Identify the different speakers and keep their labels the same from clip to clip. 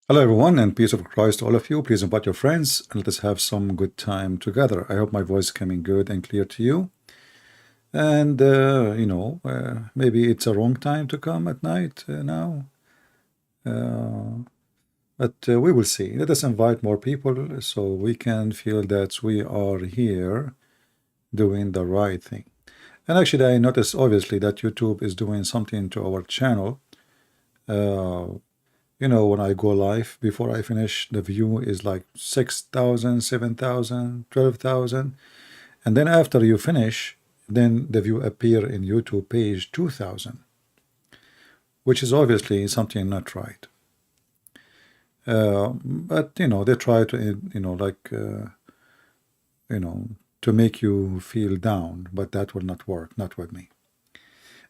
Speaker 1: Hello, everyone, and peace of Christ to all of you. Please invite your friends and let us have some good time together. I hope my voice is coming good and clear to you. And, maybe it's a wrong time to come at night now, uh, but we will see. Let us invite more people so we can feel that we are here doing the right thing. And actually, I noticed obviously that YouTube is doing something to our channel. Uh, when I go live, before I finish, the view is like 6,000, 7,000, 12,000. And then after you finish, then the view appear in YouTube page 2,000, which is obviously something not right. But, they try to, to make you feel down, but that will not work, not with me.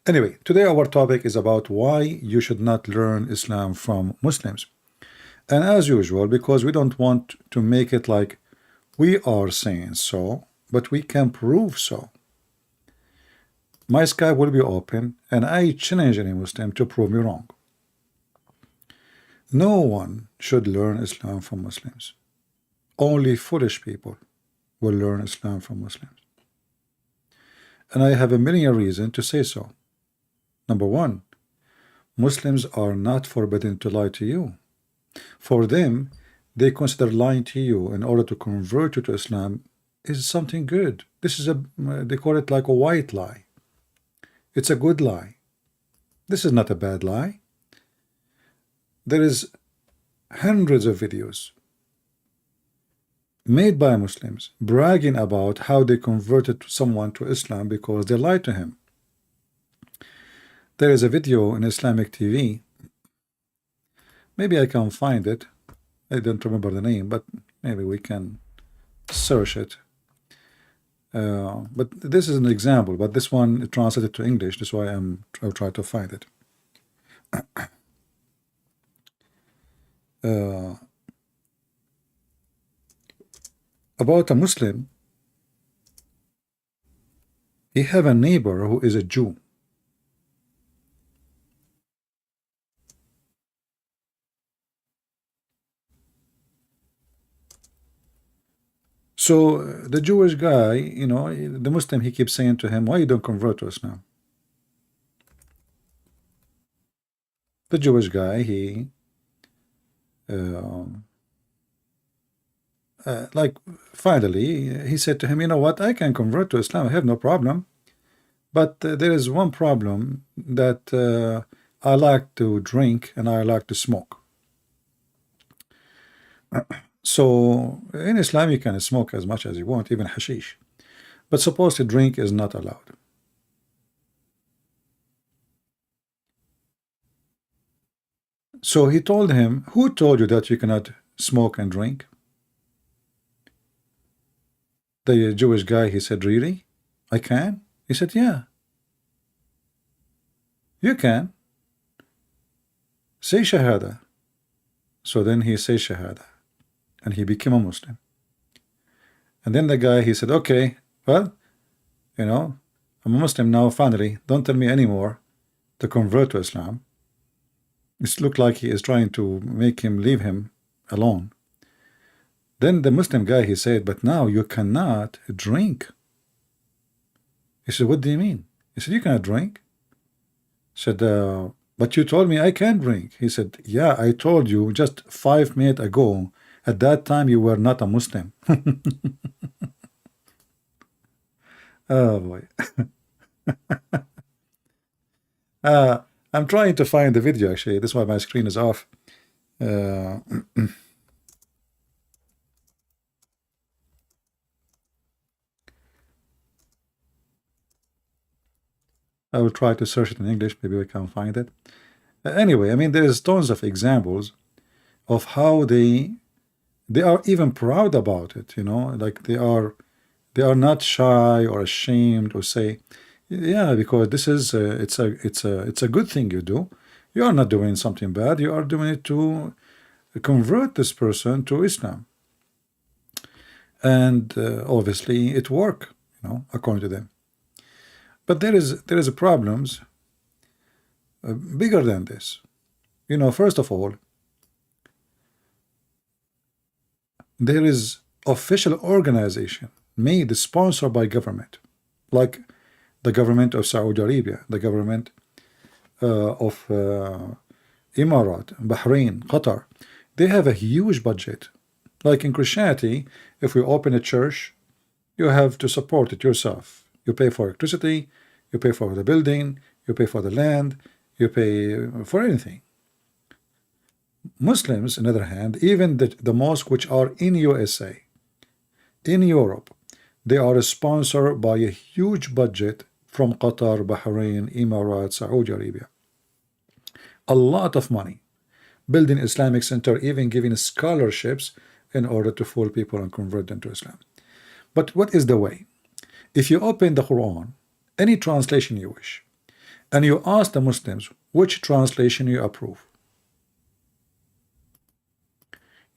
Speaker 1: Anyway, today our topic is about why you should not learn Islam from Muslims. And as usual, because we don't want to make it like we are saying so, but we can prove so. My Skype will be open, and I challenge any Muslim to prove me wrong. No one should learn Islam from Muslims. Only foolish people will learn Islam from Muslims. And I have a million reasons to say so. Number one, Muslims are not forbidden to lie to you. For them, they consider lying to you in order to convert you to Islam is something good. This is they call it like a white lie. It's a good lie. This is not a bad lie. There is hundreds of videos made by Muslims bragging about how they converted someone to Islam because they lied to him. There is a video in Islamic TV. Maybe I can find it. I don't remember the name, but maybe we can search it. But this is an example, but this one translated to English. That's why I'll try to find it. About a Muslim, he have a neighbor who is a Jew. So the Jewish guy, the Muslim, he keeps saying to him, why you don't convert to Islam? The Jewish guy, he like finally he said to him, you know what, I can convert to Islam, I have no problem, but there is one problem, that I like to drink and I like to smoke. So in Islam you can smoke as much as you want, even hashish, but supposed to drink is not allowed. So he told him, who told you that you cannot smoke and drink? The Jewish guy, he said, really? I can? He said, yeah. You can. Say Shahada. So then he says Shahada, and he became a Muslim. And then the guy, he said, okay, well, I'm a Muslim now, finally, don't tell me anymore to convert to Islam. It looked like he is trying to make him leave him alone. Then the Muslim guy, he said, but now you cannot drink. He said, what do you mean? He said, you cannot drink. He said, but you told me I can drink. He said, yeah, I told you just 5 minutes ago. At that time, you were not a Muslim. Oh, boy. I'm trying to find the video, actually. That's why my screen is off. I will try to search it in English. Maybe we can find it. Anyway, I mean, there's tons of examples of how they are even proud about it. Like they are not shy or ashamed or say, yeah, because this is it's a good thing you do. You are not doing something bad. You are doing it to convert this person to Islam, and obviously it worked, according to them. But there is problems bigger than this. First of all, there is official organization made, sponsored by government, like the government of Saudi Arabia, the government of Emirat, Bahrain, Qatar. They have a huge budget. Like in Christianity, if we open a church, you have to support it yourself. You pay for electricity, you pay for the building, you pay for the land, you pay for anything. Muslims, on the other hand, even the mosque which are in USA, in Europe, they are sponsored by a huge budget from Qatar, Bahrain, Emirates, Saudi Arabia. A lot of money. Building Islamic Center, even giving scholarships in order to fool people and convert them to Islam. But what is the way? If you open the Quran, any translation you wish, and you ask the Muslims which translation you approve,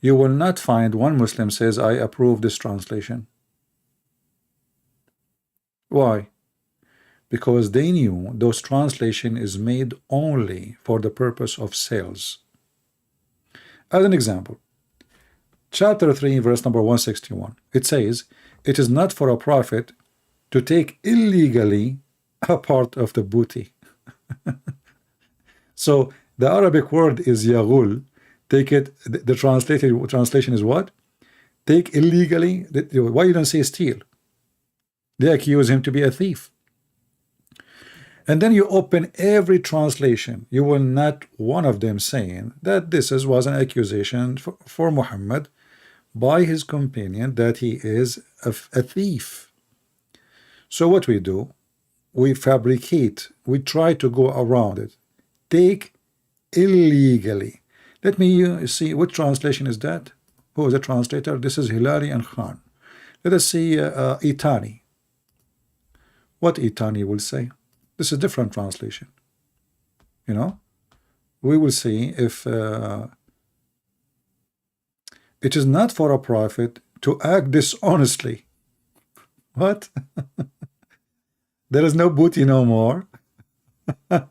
Speaker 1: you will not find one Muslim says, I approve this translation. Why? Because they knew those translation is made only for the purpose of sales. As an example, chapter 3, verse number 161, it says, it is not for a prophet to take illegally a part of the booty. So the Arabic word is yaghul. Take it, the translation is what? Take illegally. Why you don't say steal? They accuse him to be a thief. And then you open every translation, you will not one of them saying that this was an accusation for Muhammad by his companion that he is a thief. So what we do, we fabricate, we try to go around it. Take illegally. Let me see, what translation is that? Who is the translator? This is Hilali and Khan. Let us see Itani. What Itani will say? This is a different translation. You know, we will see if it is not for a prophet to act dishonestly. What? There is no booty no more. I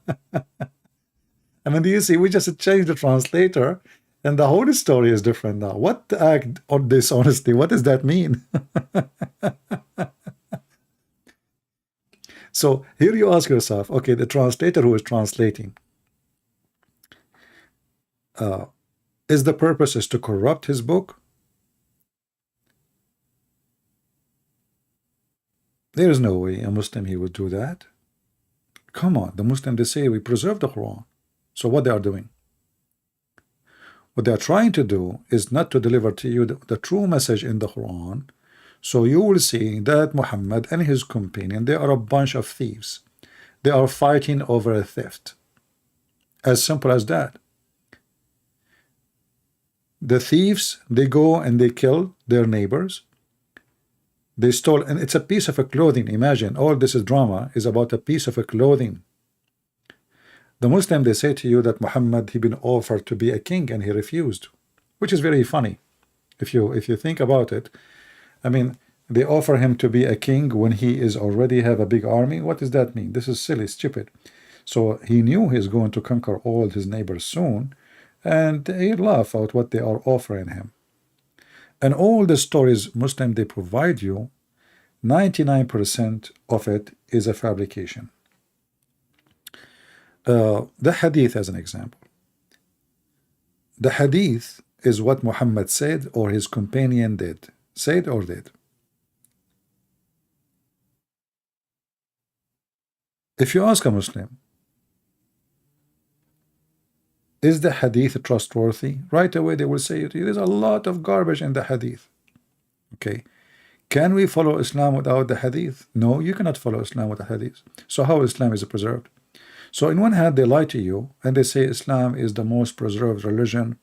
Speaker 1: mean, do you see, we just changed the translator and the whole story is different now. What act on dishonesty? What does that mean? So here you ask yourself, okay, the translator who is translating, is the purpose is to corrupt his book? There is no way a Muslim he would do that. Come on, the Muslim, they say we preserve the Quran. So what they are doing? What they are trying to do is not to deliver to you the true message in the Quran. So you will see that Muhammad and his companion, they are a bunch of thieves. They are fighting over a theft. As simple as that. The thieves, they go and they kill their neighbors. They stole, and it's a piece of a clothing. Imagine, all this is drama is about a piece of a clothing. The Muslim, they say to you that Muhammad, he been offered to be a king and he refused, which is very funny. If you think about it, I mean, they offer him to be a king when he is already have a big army. What does that mean? This is silly, stupid. So he knew he's going to conquer all his neighbors soon, and he laugh at what they are offering him. And all the stories Muslim they provide you, 99% of it is a fabrication. The hadith as an example. The hadith is what Muhammad said or his companion did. Said or did. If you ask a Muslim, is the hadith trustworthy? Right away they will say there's a lot of garbage in the hadith. Okay. Can we follow Islam without the hadith? No, you cannot follow Islam without hadith. So how Islam is preserved? So in one hand they lie to you and they say Islam is the most preserved religion.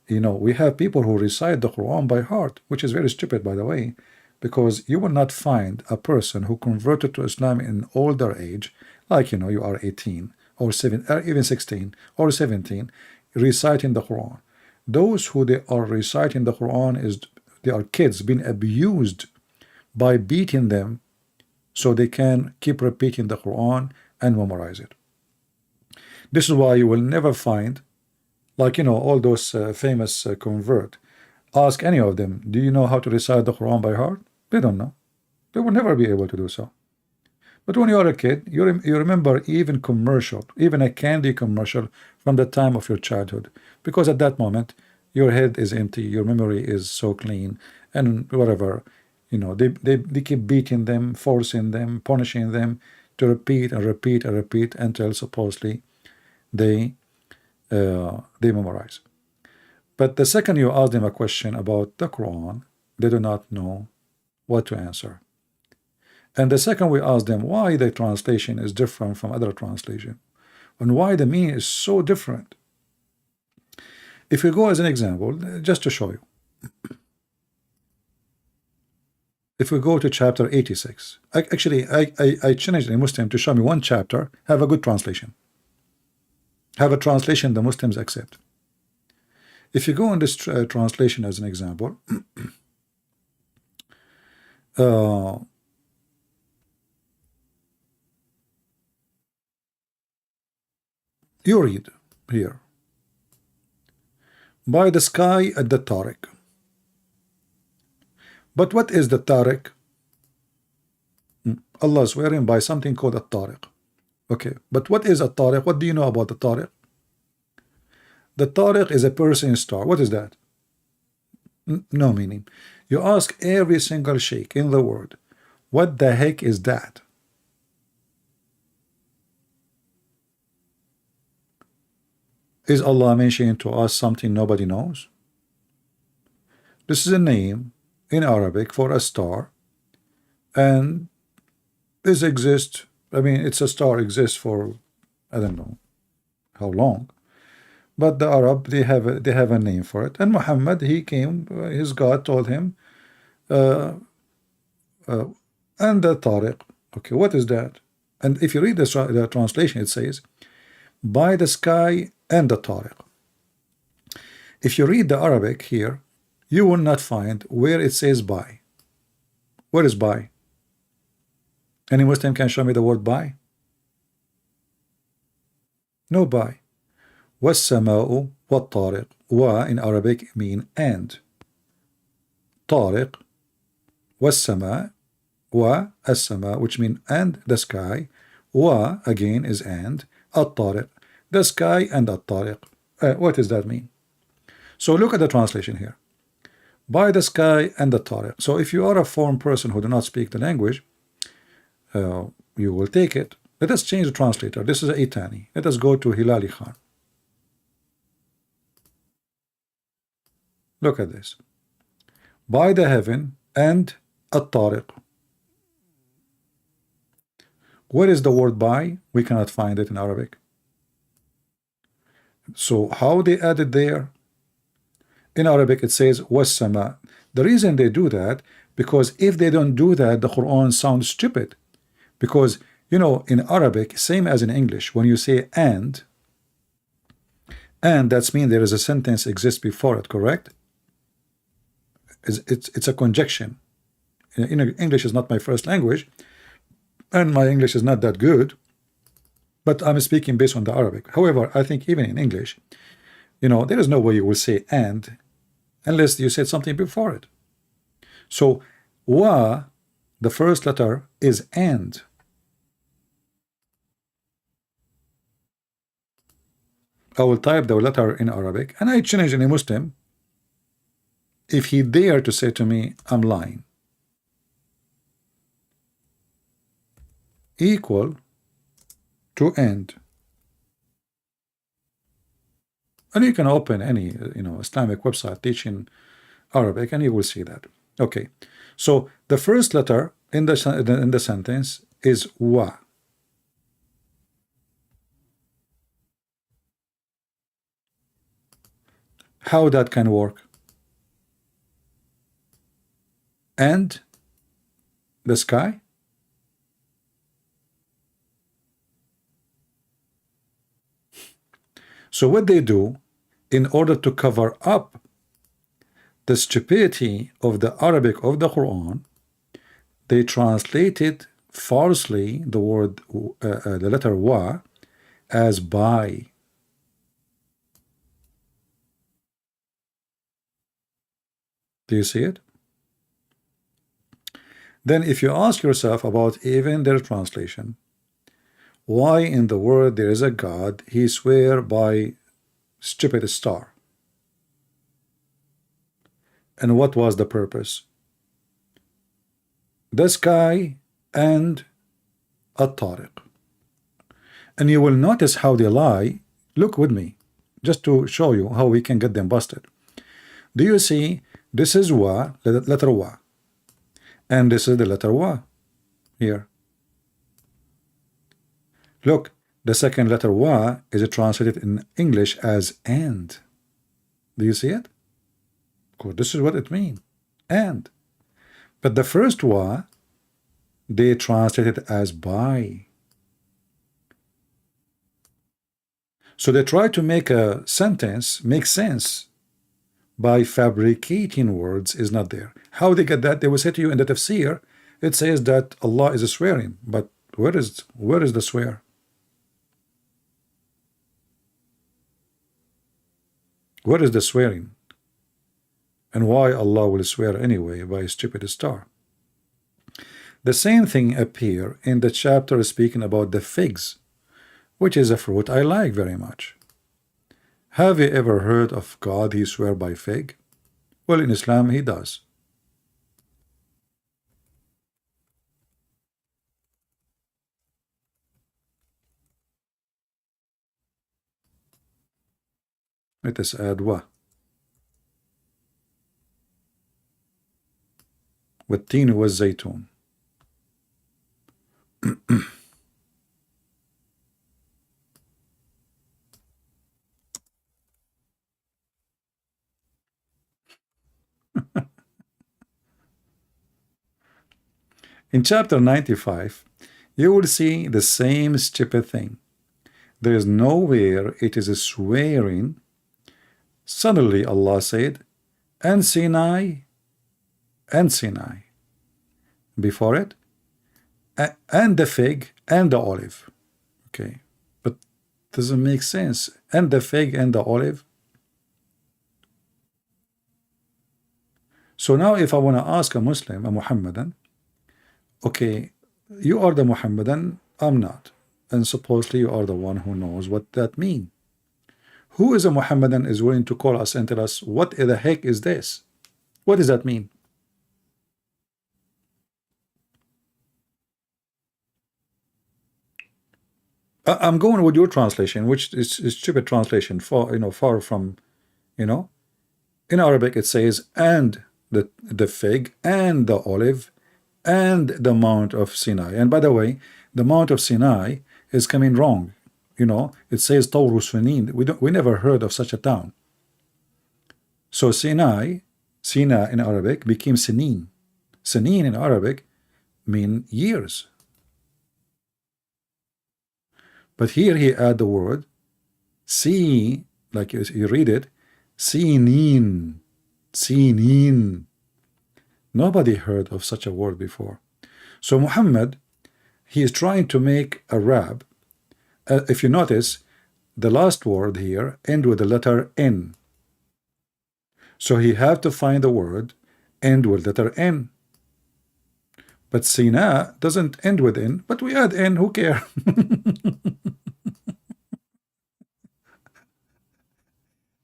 Speaker 1: You know, we have people who recite the Quran by heart, which is very stupid, by the way, because you will not find a person who converted to Islam in older age, like, you know, you are 18 or 7, or even 16 or 17, reciting the Quran. Those who they are reciting the Quran is they are kids being abused by beating them so they can keep repeating the Quran and memorize it. This is why you will never find, like, you know, all those famous convert. Ask any of them, do you know how to recite the Quran by heart? They don't know. They will never be able to do so. But when you are a kid, you remember even commercial, even a candy commercial from the time of your childhood, because at that moment your head is empty, your memory is so clean, and whatever, you know, they keep beating them, forcing them, punishing them to repeat and repeat and repeat until supposedly they memorize. But the second you ask them a question about the Quran, they do not know what to answer. And the second we ask them why the translation is different from other translation and why the meaning is so different. If we go as an example, just to show you, if we go to chapter 86, I challenged a Muslim to show me one chapter, have a good translation, have a translation the Muslims accept. If you go in this translation as an example, you read here, by the sky at the Tariq. But what is the Tariq? Allah is swearing by something called a Tariq. Okay, but what is a Tariq? What do you know about the Tariq? The Tariq is a Persian star. What is that? No meaning. You ask every single sheikh in the world, what the heck is that? Is Allah mentioning to us something nobody knows? This is a name in Arabic for a star, and this exists. I mean, it's a star exists for I don't know how long, but the Arab they have a name for it. And Muhammad, he came, his God told him, and the Tariq. Okay, what is that? And if you read the translation, it says, by the sky and the Tariq. If you read the Arabic here, you will not find where it says by. Where is by? Any Muslim can show me the word by? No by. وَالسَّمَاءُ وَالطَّارِقُ. Wa in Arabic mean and. Tariq, وَالسَّمَاء, wa as-sama, which mean and the sky. Wa again is and. At-tariq, the sky and at-tariq. What does that mean? So look at the translation here. By the sky and the Tariq. So if you are a foreign person who do not speak the language, you will take it. Let us change the translator. This is a Itani. Let us go to Hilali Khan. Look at this. By the heaven and at-Tariq. What is the word by? We cannot find it in Arabic. So how they added there? In Arabic it says was-sama. The reason they do that, because if they don't do that, the Quran sounds stupid. Because, you know, in Arabic, same as in English, when you say and that's mean there is a sentence exists before it, correct? It's a conjunction. English is not my first language, and my English is not that good, but I'm speaking based on the Arabic. However, I think even in English, you know, there is no way you will say and unless you said something before it. So wa, the first letter, is and. I will type the letter in Arabic, and I challenge any Muslim, if he dare to say to me, I'm lying, equal to end. And you can open any Islamic website teaching Arabic, and you will see that. Okay, so the first letter in the sentence is wa. How that can work? And the sky? So what they do, in order to cover up the stupidity of the Arabic of the Quran, they translated falsely the word, the letter wa, as by. Do you see it? Then if you ask yourself about even their translation, why in the world there is a God, he swear by stupid star? And what was the purpose? The sky and At-Tariq. And you will notice how they lie. Look with me, just to show you how we can get them busted. Do you see? This is wa, letter wa, and this is the letter wa here. Look, the second letter wa is translated in English as and. Do you see it? Because this is what it means, and. But the first wa, they translate it as by. So they try to make a sentence make sense by fabricating words is not there. How they get that? They will say to you in the tafsir, it says that Allah is swearing, but where is the swear? Where is the swearing? And why Allah will swear anyway by a stupid star? The same thing appear in the chapter speaking about the figs, which is a fruit I like very much. Have you ever heard of God he swear by fig? Well, in Islam he does. Let us add wa. والتين والزيتون. In chapter 95, you will see the same stupid thing. There is nowhere it is swearing. Suddenly Allah said, and Sinai, and Sinai. Before it, and the fig and the olive. Okay, but doesn't make sense. And the fig and the olive. So now if I want to ask a Muslim, a Muhammadan, okay, you are the Muhammadan, I'm not, and supposedly you are the one who knows what that means. Who is a Muhammadan is willing to call us and tell us what the heck is this? What does that mean? I'm going with your translation, which is stupid translation, far from, in Arabic it says and the fig and the olive and the Mount of Sinai. And by the way, the Mount of Sinai is coming wrong. It says Tawru Sunin. We never heard of such a town. So Sina in Arabic became Sinin. Sinin in Arabic mean years. But here he add the word si, like you read it, sinin, sinin. Nobody heard of such a word before. So Muhammad, he is trying to make a rab. If you notice, the last word here end with the letter N. So he have to find the word end with letter N. But Sina doesn't end with N, but we add N, who care?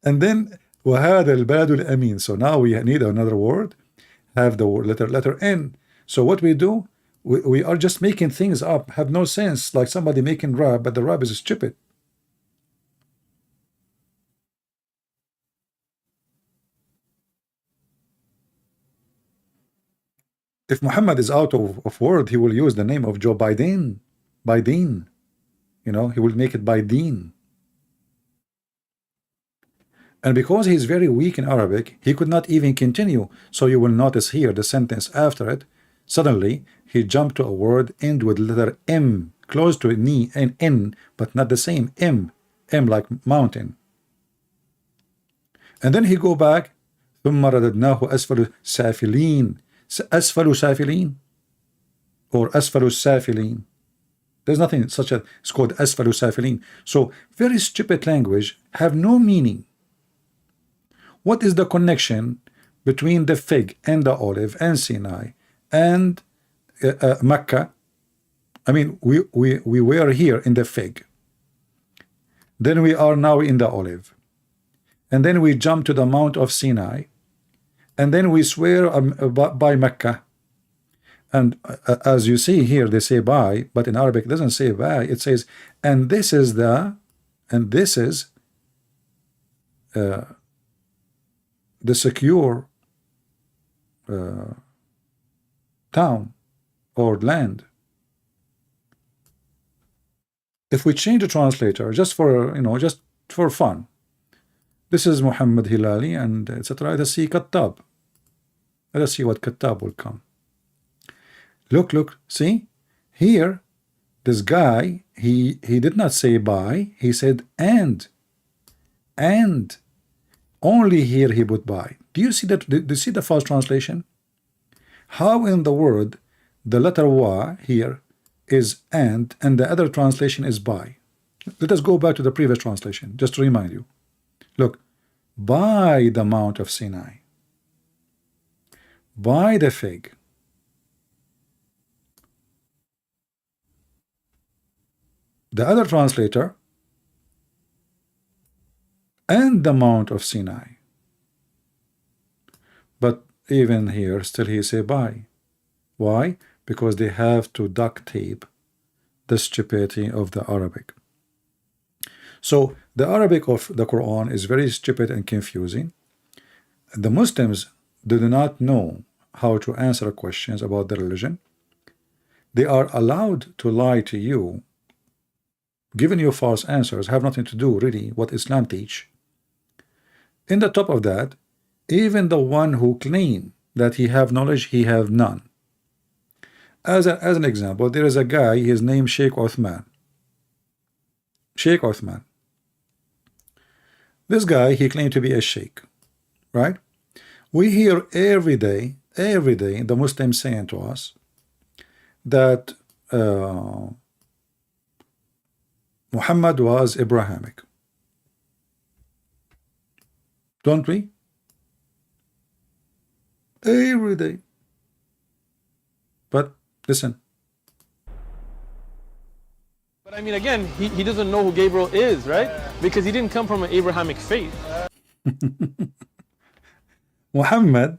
Speaker 1: And then وهذا البلد الأمين. So now we need another word, have the letter N. So what we do, we are just making things up, have no sense, like somebody making rab, but the rab is stupid. If Muhammad is out of word, he will use the name of Joe Biden. Biden. He will make it Biden. And because he is very weak in Arabic, he could not even continue. So you will notice here the sentence after it. Suddenly, he jumped to a word end with letter M, close to ni and N, but not the same M. M like mountain. And then he go back. ثم رددناه أسفل سافلين. أسفل سافلين or أسفل سافلين. There's nothing such a, it's called أسفل سافلين. So very stupid language, have no meaning. What is the connection between the fig and the olive and Sinai and Mecca. I mean, we were here in the fig. Then we are now in the olive. And then we jump to the Mount of Sinai. And then we swear by Mecca. And as you see here, they say by, but in Arabic it doesn't say by. It says, and this is the secure town or land. If we change the translator just for just for fun, this is Muhammad Hilali and etc. Let us see Kattab. Let us see what Kattab will come. Look, see here, this guy he did not say by, he said and only here he put by. Do you see that? Do you see the false translation? How in the word the letter wa here is and the other translation is by? Let us go back to the previous translation just to remind you. Look, by the Mount of Sinai, by the fig. The other translator, and the Mount of Sinai. But even here, still he say by. Why? Because they have to duct tape the stupidity of the Arabic. So the Arabic of the Quran is very stupid and confusing. The Muslims do not know how to answer questions about the religion. They are allowed to lie to you, giving you false answers, have nothing to do really what Islam teach. In the top of that, even the one who claim that he have knowledge, he have none. As an example, there is a guy, his name Sheikh Uthman. Sheikh Uthman. This guy, he claimed to be a sheikh, right? We hear every day the Muslims saying to us that Muhammad was Abrahamic. Don't we? Every day. But listen.
Speaker 2: But I mean, again, he doesn't know who Gabriel is, right? Because he didn't come from an Abrahamic faith.
Speaker 1: Muhammad,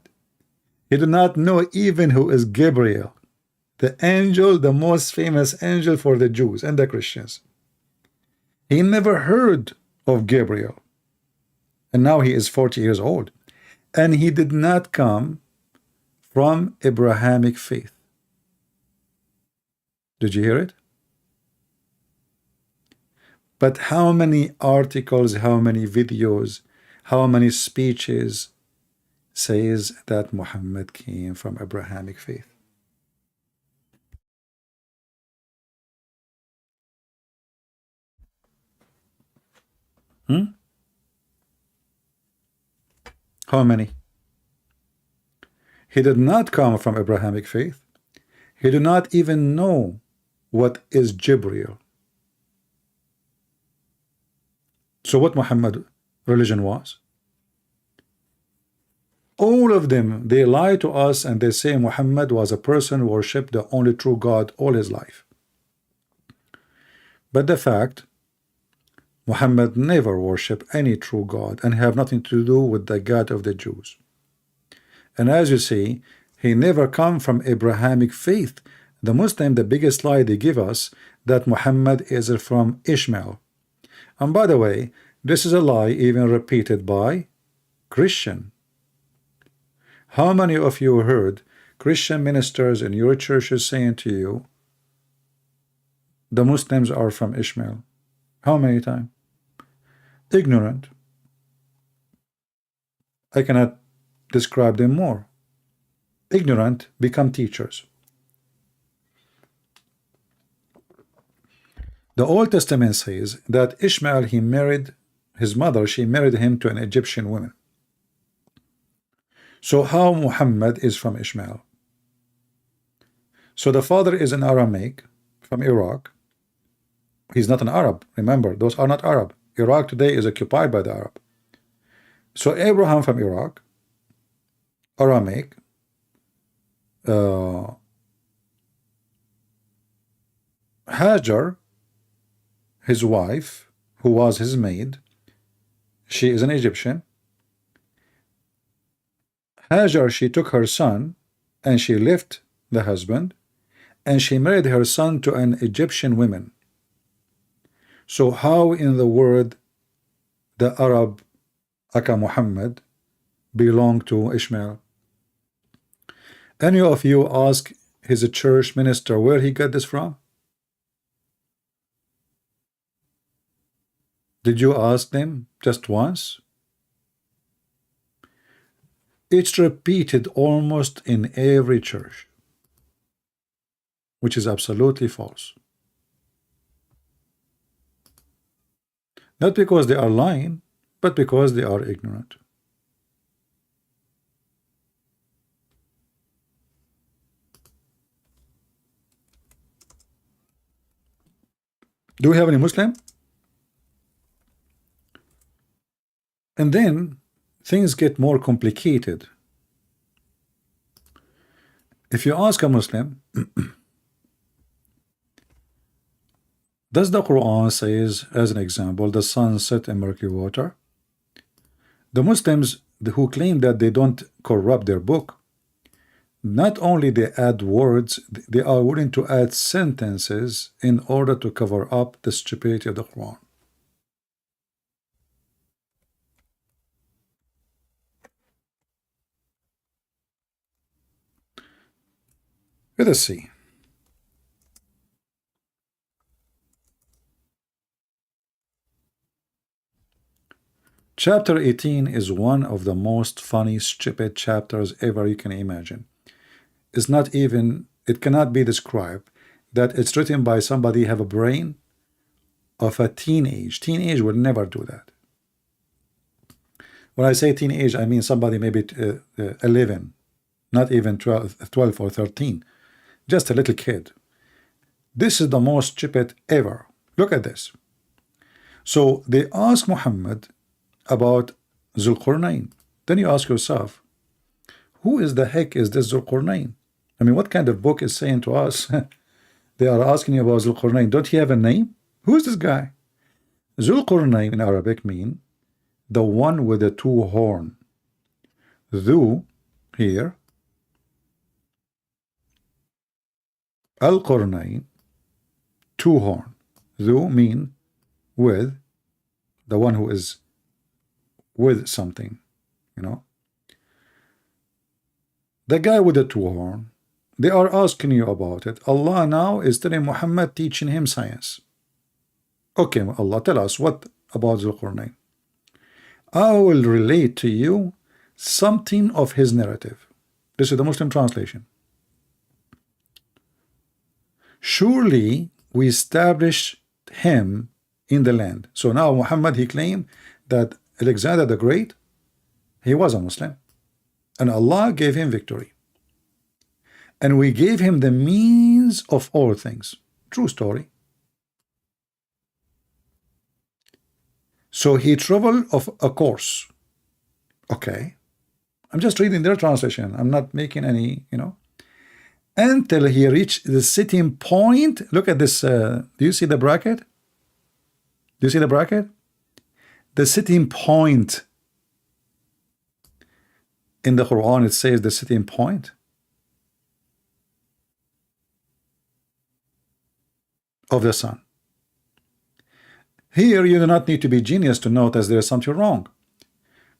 Speaker 1: he did not know even who is Gabriel, the angel, the most famous angel for the Jews and the Christians. He never heard of Gabriel. And now he is 40 years old. And he did not come from Abrahamic faith. Did you hear it? But how many articles, how many videos, how many speeches says that Muhammad came from Abrahamic faith? How many? He did not come from Abrahamic faith. He did not even know what is Jibreel. So what Muhammad religion was? All of them, they lie to us and they say Muhammad was a person who worshipped the only true God all his life. But the fact, Muhammad never worshipped any true God and have nothing to do with the God of the Jews. And as you see, he never come from Abrahamic faith. The Muslim, the biggest lie they give us, that Muhammad is from Ishmael. And by the way, this is a lie even repeated by Christian. How many of you heard Christian ministers in your churches saying to you, the Muslims are from Ishmael? How many times? Ignorant. I cannot describe them more. Ignorant become teachers. The Old Testament says that Ishmael, he married his mother, she married him to an Egyptian woman. So how Muhammad is from Ishmael? So the father is an Aramaic from Iraq. He's not an Arab. Remember, those are not Arab. Iraq today is occupied by the Arab. So Abraham from Iraq, Aramaic, Hajar, his wife, who was his maid, she is an Egyptian. Hajar, she took her son and she left the husband and she married her son to an Egyptian woman. So how in the world the Arab Aka Muhammad belong to Ishmael? Any of you ask his church minister where he got this from? Did you ask them just once? It's repeated almost in every church, which is absolutely false. Not because they are lying, but because they are ignorant. Do we have any Muslim? And then things get more complicated. If you ask a Muslim, does the Quran says, as an example, the sun set in murky water? The Muslims who claim that they don't corrupt their book, not only they add words, they are willing to add sentences in order to cover up the stupidity of the Quran. Let us see. Chapter 18 is one of the most funny, stupid chapters ever you can imagine. It's not even, it cannot be described that it's written by somebody have a brain of a teenage. Teenage would never do that. When I say teenage, I mean somebody maybe 11, not even 12 or 13. Just a little kid. This is the most stupid ever. Look at this. So they ask Muhammad about Zulqarnain. Then you ask yourself, who is the heck is this Zulqarnain? I mean, what kind of book is saying to us? They are asking you about Zulqarnain. Don't he have a name? Who is this guy? Zulqarnain in Arabic mean the one with the two horn. Dhu here. Al-Qarnain, two horn. Dhu mean with, the one who is with something, you know. The guy with the two horn, they are asking you about it. Allah now is telling Muhammad, teaching him science. Okay, Allah, tell us what about Zulqarnain. I will relate to you something of his narrative. This is the Muslim translation. Surely we established him in the land. So now Muhammad, he claimed that Alexander the Great, he was a Muslim, and Allah gave him victory, and we gave him the means of all things. True story. So he traveled of a course. Okay, I'm just reading their translation. I'm not making any, you know. Until he reached the sitting point. Look at this. Do you see the bracket? Do you see the bracket? The sitting point. In the Quran, it says the sitting point of the sun. Here, you do not need to be genius to notice there is something wrong.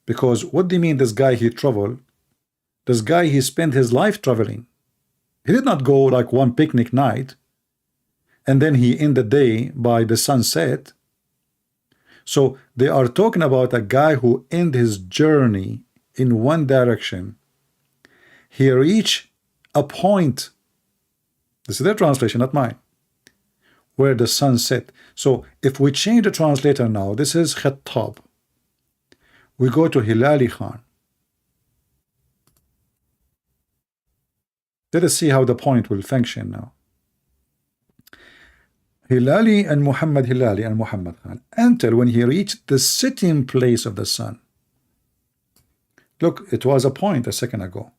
Speaker 1: Because what do you mean this guy, he traveled? This guy, he spent his life traveling. He did not go like one picnic night and then he end the day by the sunset. So they are talking about a guy who end his journey in one direction. He reached a point. This is their translation, not mine. Where the sun set. So if we change the translator now, this is Khattab. We go to Hilali Khan. Let us see how the point will function now. Hilali and Muhammad Khan, until when he reached the sitting place of the sun. Look, it was a point a second ago.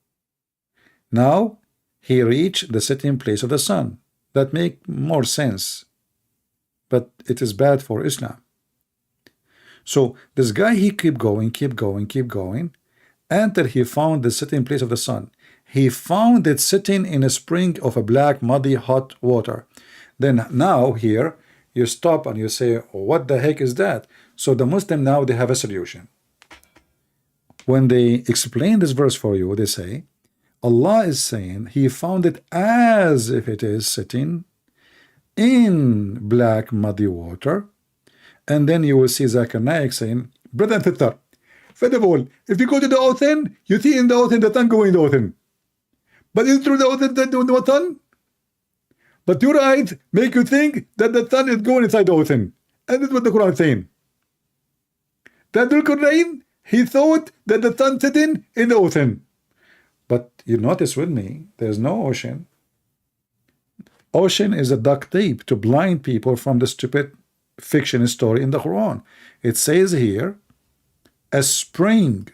Speaker 1: Now he reached the sitting place of the sun. That make more sense, but it is bad for Islam. So this guy, he keep going until he found the sitting place of the sun. He found it sitting in a spring of a black, muddy, hot water. Then now here you stop and you say, what the heck is that? So the Muslim now, they have a solution. When they explain this verse for you, they say, Allah is saying he found it as if it is sitting in black, muddy water. And then you will see Zakir Naik saying, brother and sister, first of all, if you go to the ocean, you see in the ocean the sun going in the ocean. But is it true the ocean that doing the sun? But your eyes make you think that the sun is going inside the ocean. And that's what the Quran is saying. That Dhul Qurnayn, he thought that the sun sitting in the ocean. But you notice with me, there's no ocean. Ocean is a duct tape to blind people from the stupid fiction story in the Quran. It says here, a spring.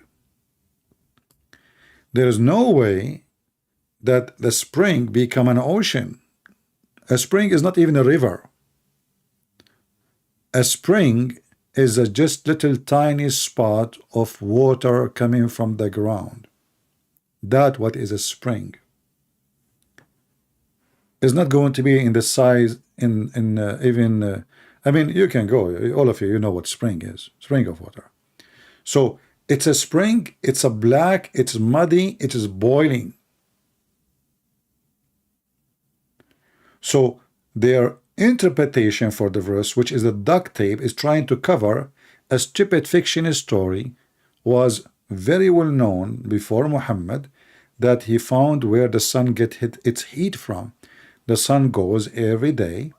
Speaker 1: There is no way that the spring become an ocean. A spring is not even a river. A spring is a just little tiny spot of water coming from the ground. That what is a spring. Is not going to be in the size I mean, you can go, all of you, you know what spring is. Spring of water. So it's a spring, it's a black, it's muddy, it is boiling. So their interpretation for the verse, which is a duct tape, is trying to cover a stupid fiction story, was very well known before Muhammad, that he found where the sun get its heat from. The sun goes every day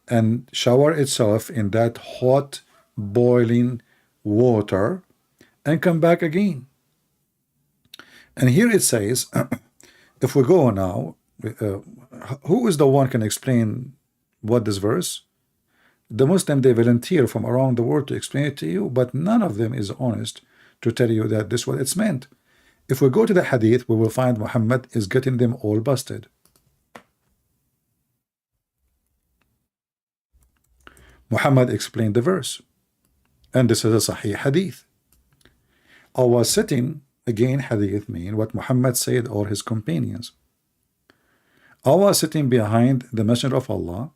Speaker 1: and shower itself in that hot boiling water and come back again. And here it says, if we go now, who is the one can explain what this verse? The Muslim, they volunteer from around the world to explain it to you, but none of them is honest to tell you that this is what it's meant. If we go to the hadith, we will find Muhammad is getting them all busted. Muhammad explained the verse, and this is a Sahih hadith. I was sitting, again hadith mean what Muhammad said or his companions. I was sitting behind the Messenger of Allah,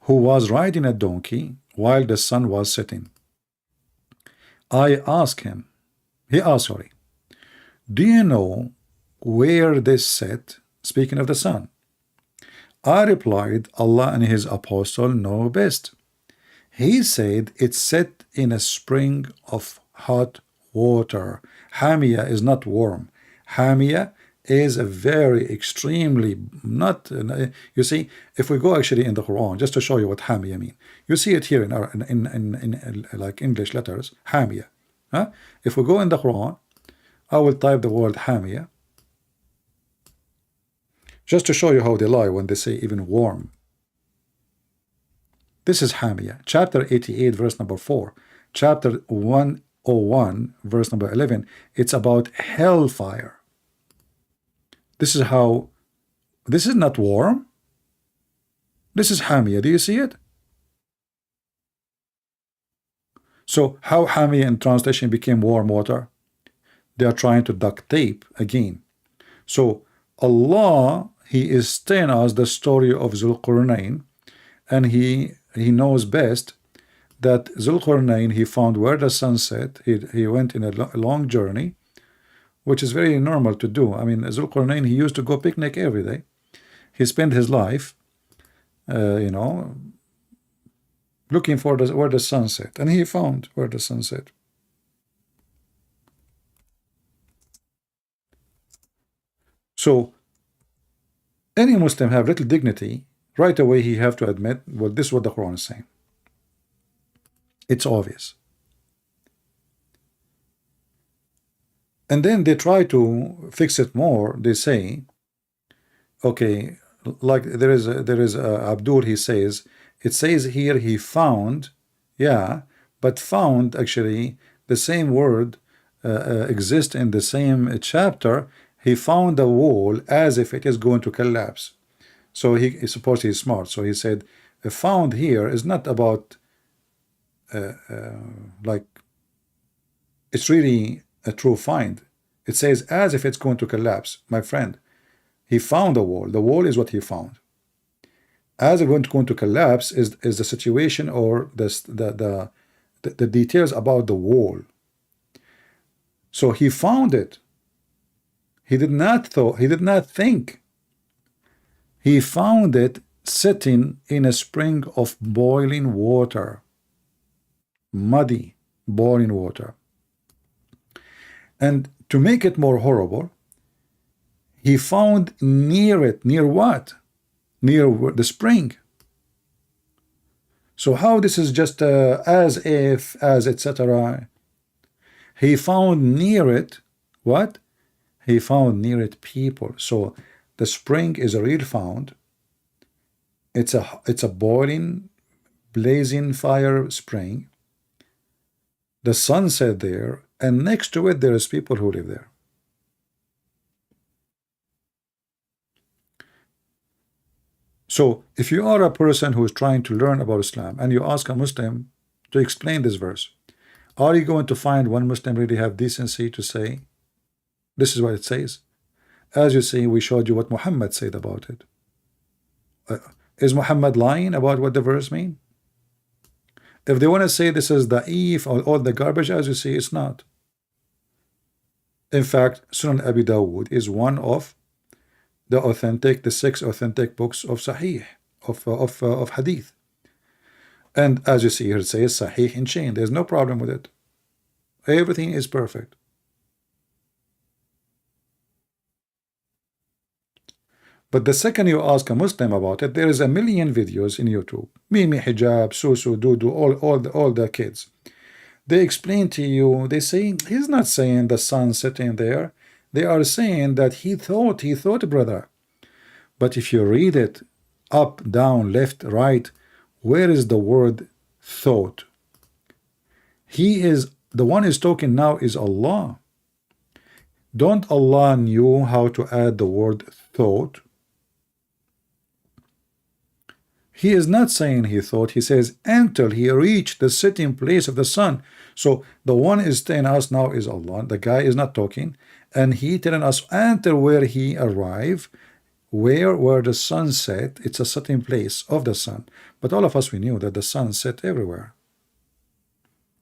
Speaker 1: who was riding a donkey while the sun was setting. I asked him, he asked, sorry, do you know where this set? Speaking of the sun. I replied, Allah and his apostle know best. He said it's set in a spring of hot water. Hamia is not warm. Hamia is a very extremely not. You see, if we go actually in the Quran, just to show you what Hamia mean, you see it here in our in like English letters, Hamia. Huh? If we go in the Quran, I will type the word Hamia, just to show you how they lie when they say even warm. This is Hamia, chapter 88, verse number 4, chapter 101, verse number 11. It's about hellfire. This is how, this is not warm. This is Hamia. Do you see it? So how Hamia in translation became warm water? They are trying to duct tape again. So Allah, he is telling us the story of Zulqarnain, and he knows best that Zulqarnain, he found where the sun set. He went in a long journey, which is very normal to do. I mean, Zulqarnain, he used to go picnic every day. He spent his life, you know, looking for where the sun set, and he found where the sun set. So any Muslim have little dignity, right away he have to admit, well, this is what the Quran is saying. It's obvious. And then they try to fix it more. They say, okay, like there is Abdul, he says, it says here he found, yeah, but found actually the same word exist in the same chapter. He found the wall as if it is going to collapse. So he suppose he's smart. So he said, found here is not about like it's really a true find. It says as if it's going to collapse. My friend, he found the wall. The wall is what he found. As it's going to collapse is the situation or the details about the wall. So he found it. He did not think. He found it sitting in a spring of boiling water. Muddy, boiling water. And to make it more horrible, he found near it. Near what? Near the spring. So how this is just as if, as etc. He found near it what? He found near it people. So the spring is a real found. It's a boiling, blazing fire spring. The sun set there, and next to it there is people who live there. So if you are a person who is trying to learn about Islam and you ask a Muslim to explain this verse, are you going to find one Muslim really have decency to say this is what it says? As you see, we showed you what Muhammad said about it. Is Muhammad lying about what the verse mean? If they want to say this is da'if or all the garbage, as you see, it's not. In fact, Sunan Abi Dawud is one of the 6 authentic books of Sahih, of Hadith. And as you see here, it says Sahih in chain. There's no problem with it. Everything is perfect. But the second you ask a Muslim about it, there is a million videos in YouTube. Mimi Hijab, Susu, Dudu, all the kids. They explain to you, they say, he's not saying the sun sitting there. They are saying that he thought, brother. But if you read it up, down, left, right, where is the word thought? He is, the one who's talking now is Allah. Don't Allah knew how to add the word thought? He is not saying he thought, he says until he reached the sitting place of the sun. So the one is telling us now is Allah. The guy is not talking, and he telling us until where he arrived, where the sun set. It's a sitting place of the sun. But all of us, we knew that the sun set everywhere.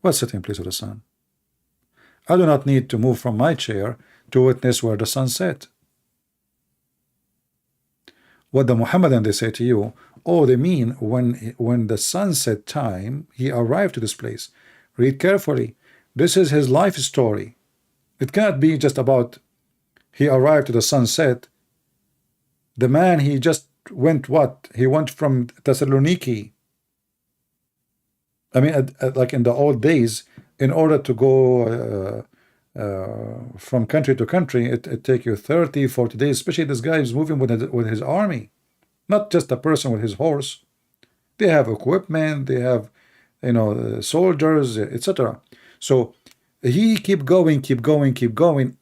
Speaker 1: What sitting place of the sun? I do not need to move from my chair to witness where the sun set. What the Muhammadan they say to you, oh, they mean when the sunset time he arrived to this place. Read carefully. This is his life story. It cannot be just about he arrived to the sunset. The man, he just went what? He went from Thessaloniki. I mean, like in the old days, in order to go from country to country, it take you 30, 40 days. Especially this guy is moving with his army. Not just a person with his horse. They have equipment, they have, soldiers, etc. So he keep going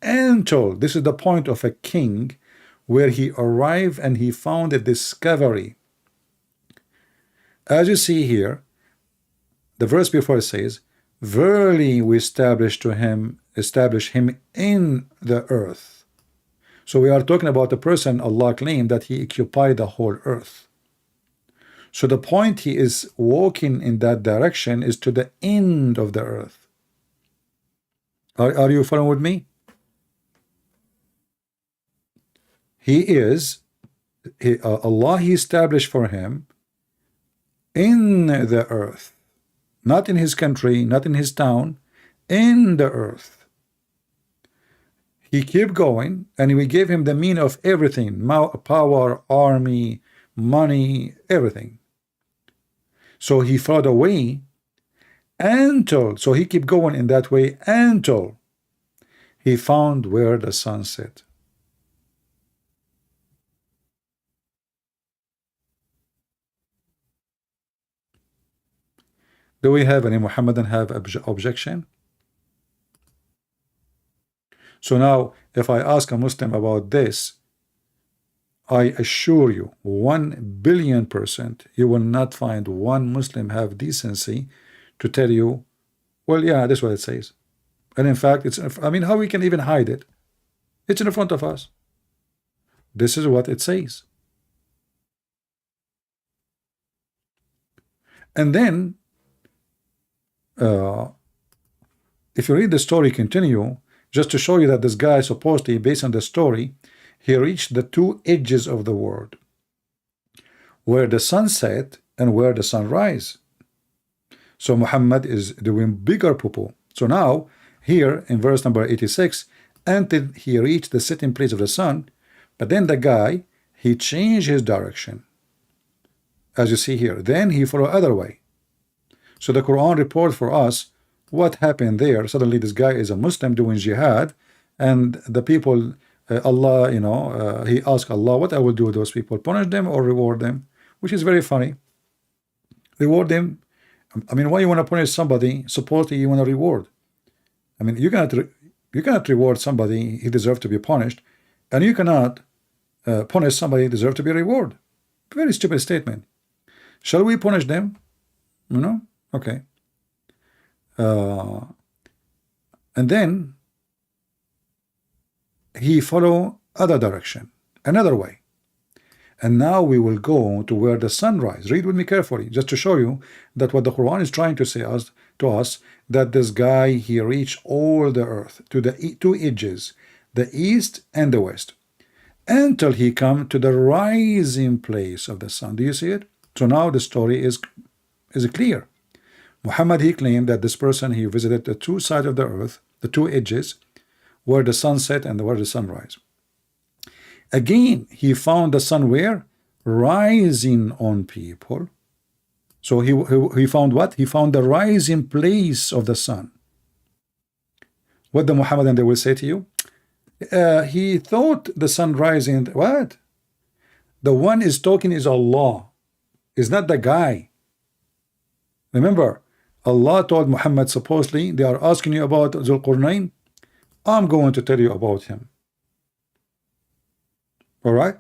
Speaker 1: until this is the point of a king where he arrived and he found a discovery. As you see here, the verse before it says, verily we establish him in the earth. So we are talking about the person Allah claimed that he occupied the whole earth. So the point he is walking in that direction is to the end of the earth. Are you following with me? Allah he established for him in the earth, not in his country, not in his town, in the earth. He kept going, and we gave him the mean of everything: power, army, money, everything. So he followed away until, so he kept going in that way until he found where the sun set. Do we have any Muhammadan have objection? So now, if I ask a Muslim about this, I assure you, 1,000,000,000%, you will not find one Muslim have decency to tell you, well, yeah, that's what it says. And in fact, it's, I mean, how we can even hide it? It's in front of us. This is what it says. And then, if you read the story continue, just to show you that this guy supposedly, based on the story, he reached the two edges of the world, where the sun set and where the sun rise. So Muhammad is doing bigger poo-poo. So now, here in verse number 86, until he reached the setting place of the sun, but then the guy, he changed his direction, as you see here. Then he followed other way. So the Quran reports for us what happened there. Suddenly this guy is a Muslim doing jihad, and the people, Allah, he asked Allah, what I will do with those people, punish them or reward them? Which is very funny. Reward them. I mean, why you want to punish somebody? Supposedly you want to reward. I mean, you cannot reward somebody he deserves to be punished, and you cannot punish somebody deserves to be rewarded. Very stupid statement. Shall we punish them? Okay. And then he follow other direction, another way. And now we will go to where the sun rises. Read with me carefully, just to show you that what the Quran is trying to say to us, that this guy, he reached all the earth to the two edges, the east and the west, until he come to the rising place of the sun. Do you see it? So now the story is clear. Muhammad, he claimed that this person, he visited the two sides of the earth, the two edges, where the sun set and where the sun rise. Again, he found the sun where? Rising on people. So he found what? He found the rising place of the sun. What the Muhammadan they will say to you? He thought the sun rising. What? The one is talking is Allah, is not the guy. Remember, Allah told Muhammad, supposedly, they are asking you about Zulqarnain. I'm going to tell you about him. All right?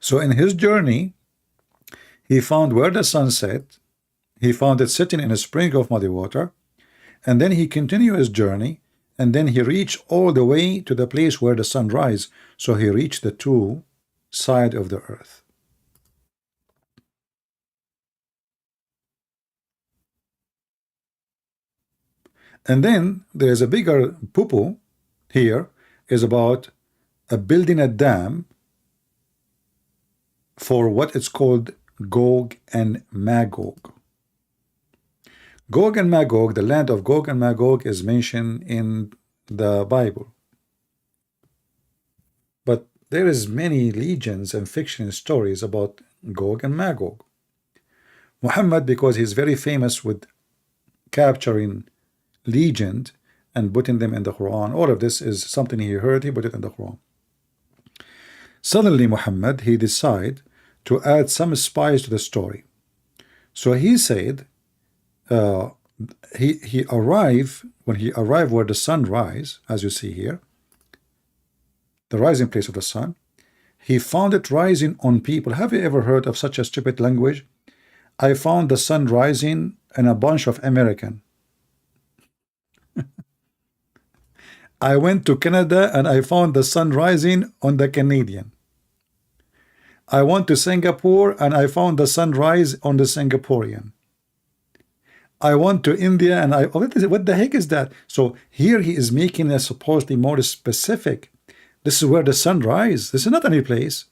Speaker 1: So in his journey, he found where the sun set. He found it sitting in a spring of muddy water. And then he continued his journey. And then he reached all the way to the place where the sun rises. So he reached the two sides of the earth. And then there is a bigger poo-poo here, is about building a dam for what is called Gog and Magog. Gog and Magog, the land of Gog and Magog, is mentioned in the Bible. But there is many legends and fiction stories about Gog and Magog. Muhammad, because he's very famous with capturing legend and putting them in the Quran, all of this is something he heard, he put it in the Quran. Suddenly Muhammad, he decided to add some spice to the story. So he said, he arrived, when he arrived where the sun rise, as you see here, the rising place of the sun, he found it rising on people. Have you ever heard of such a stupid language? I found the sun rising in a bunch of American. I went to Canada and I found the sun rising on the Canadian. I went to Singapore and I found the sunrise on the Singaporean. I went to India and what the heck is that? So here he is making a supposedly more specific. This is where the sun rises. This is not any place.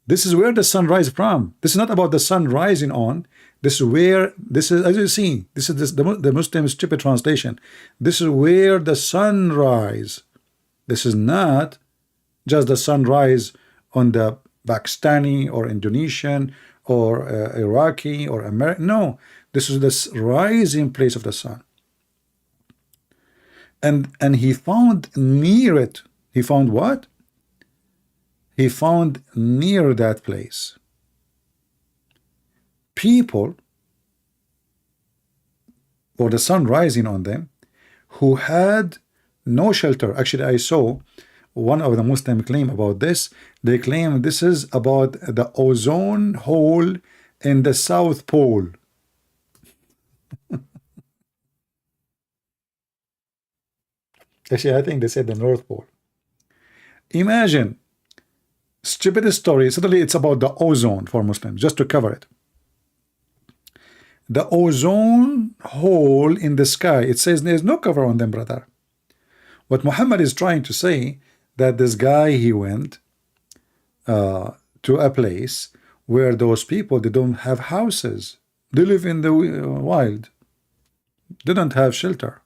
Speaker 1: This is where the sun rises from. This is not about the sun rising on. This is where, this is, as you see, this is the Muslim stupid translation. This is where the sun rises. This is not just the sunrise on the Pakistani or Indonesian or Iraqi or American. No, this is the rising place of the sun. And he found near it. He found what? He found near that place people or the sun rising on them, who had no shelter. Actually, I saw one of the Muslim claim about this. They claim this is about the ozone hole in the South Pole. Actually, I think they said the North Pole. Imagine, stupid story. Suddenly it's about the ozone for Muslims, just to cover it. The ozone hole in the sky, it says there's no cover on them, brother. What Muhammad is trying to say, that this guy, he went to a place where those people, they don't have houses. They live in the wild. They don't have shelter.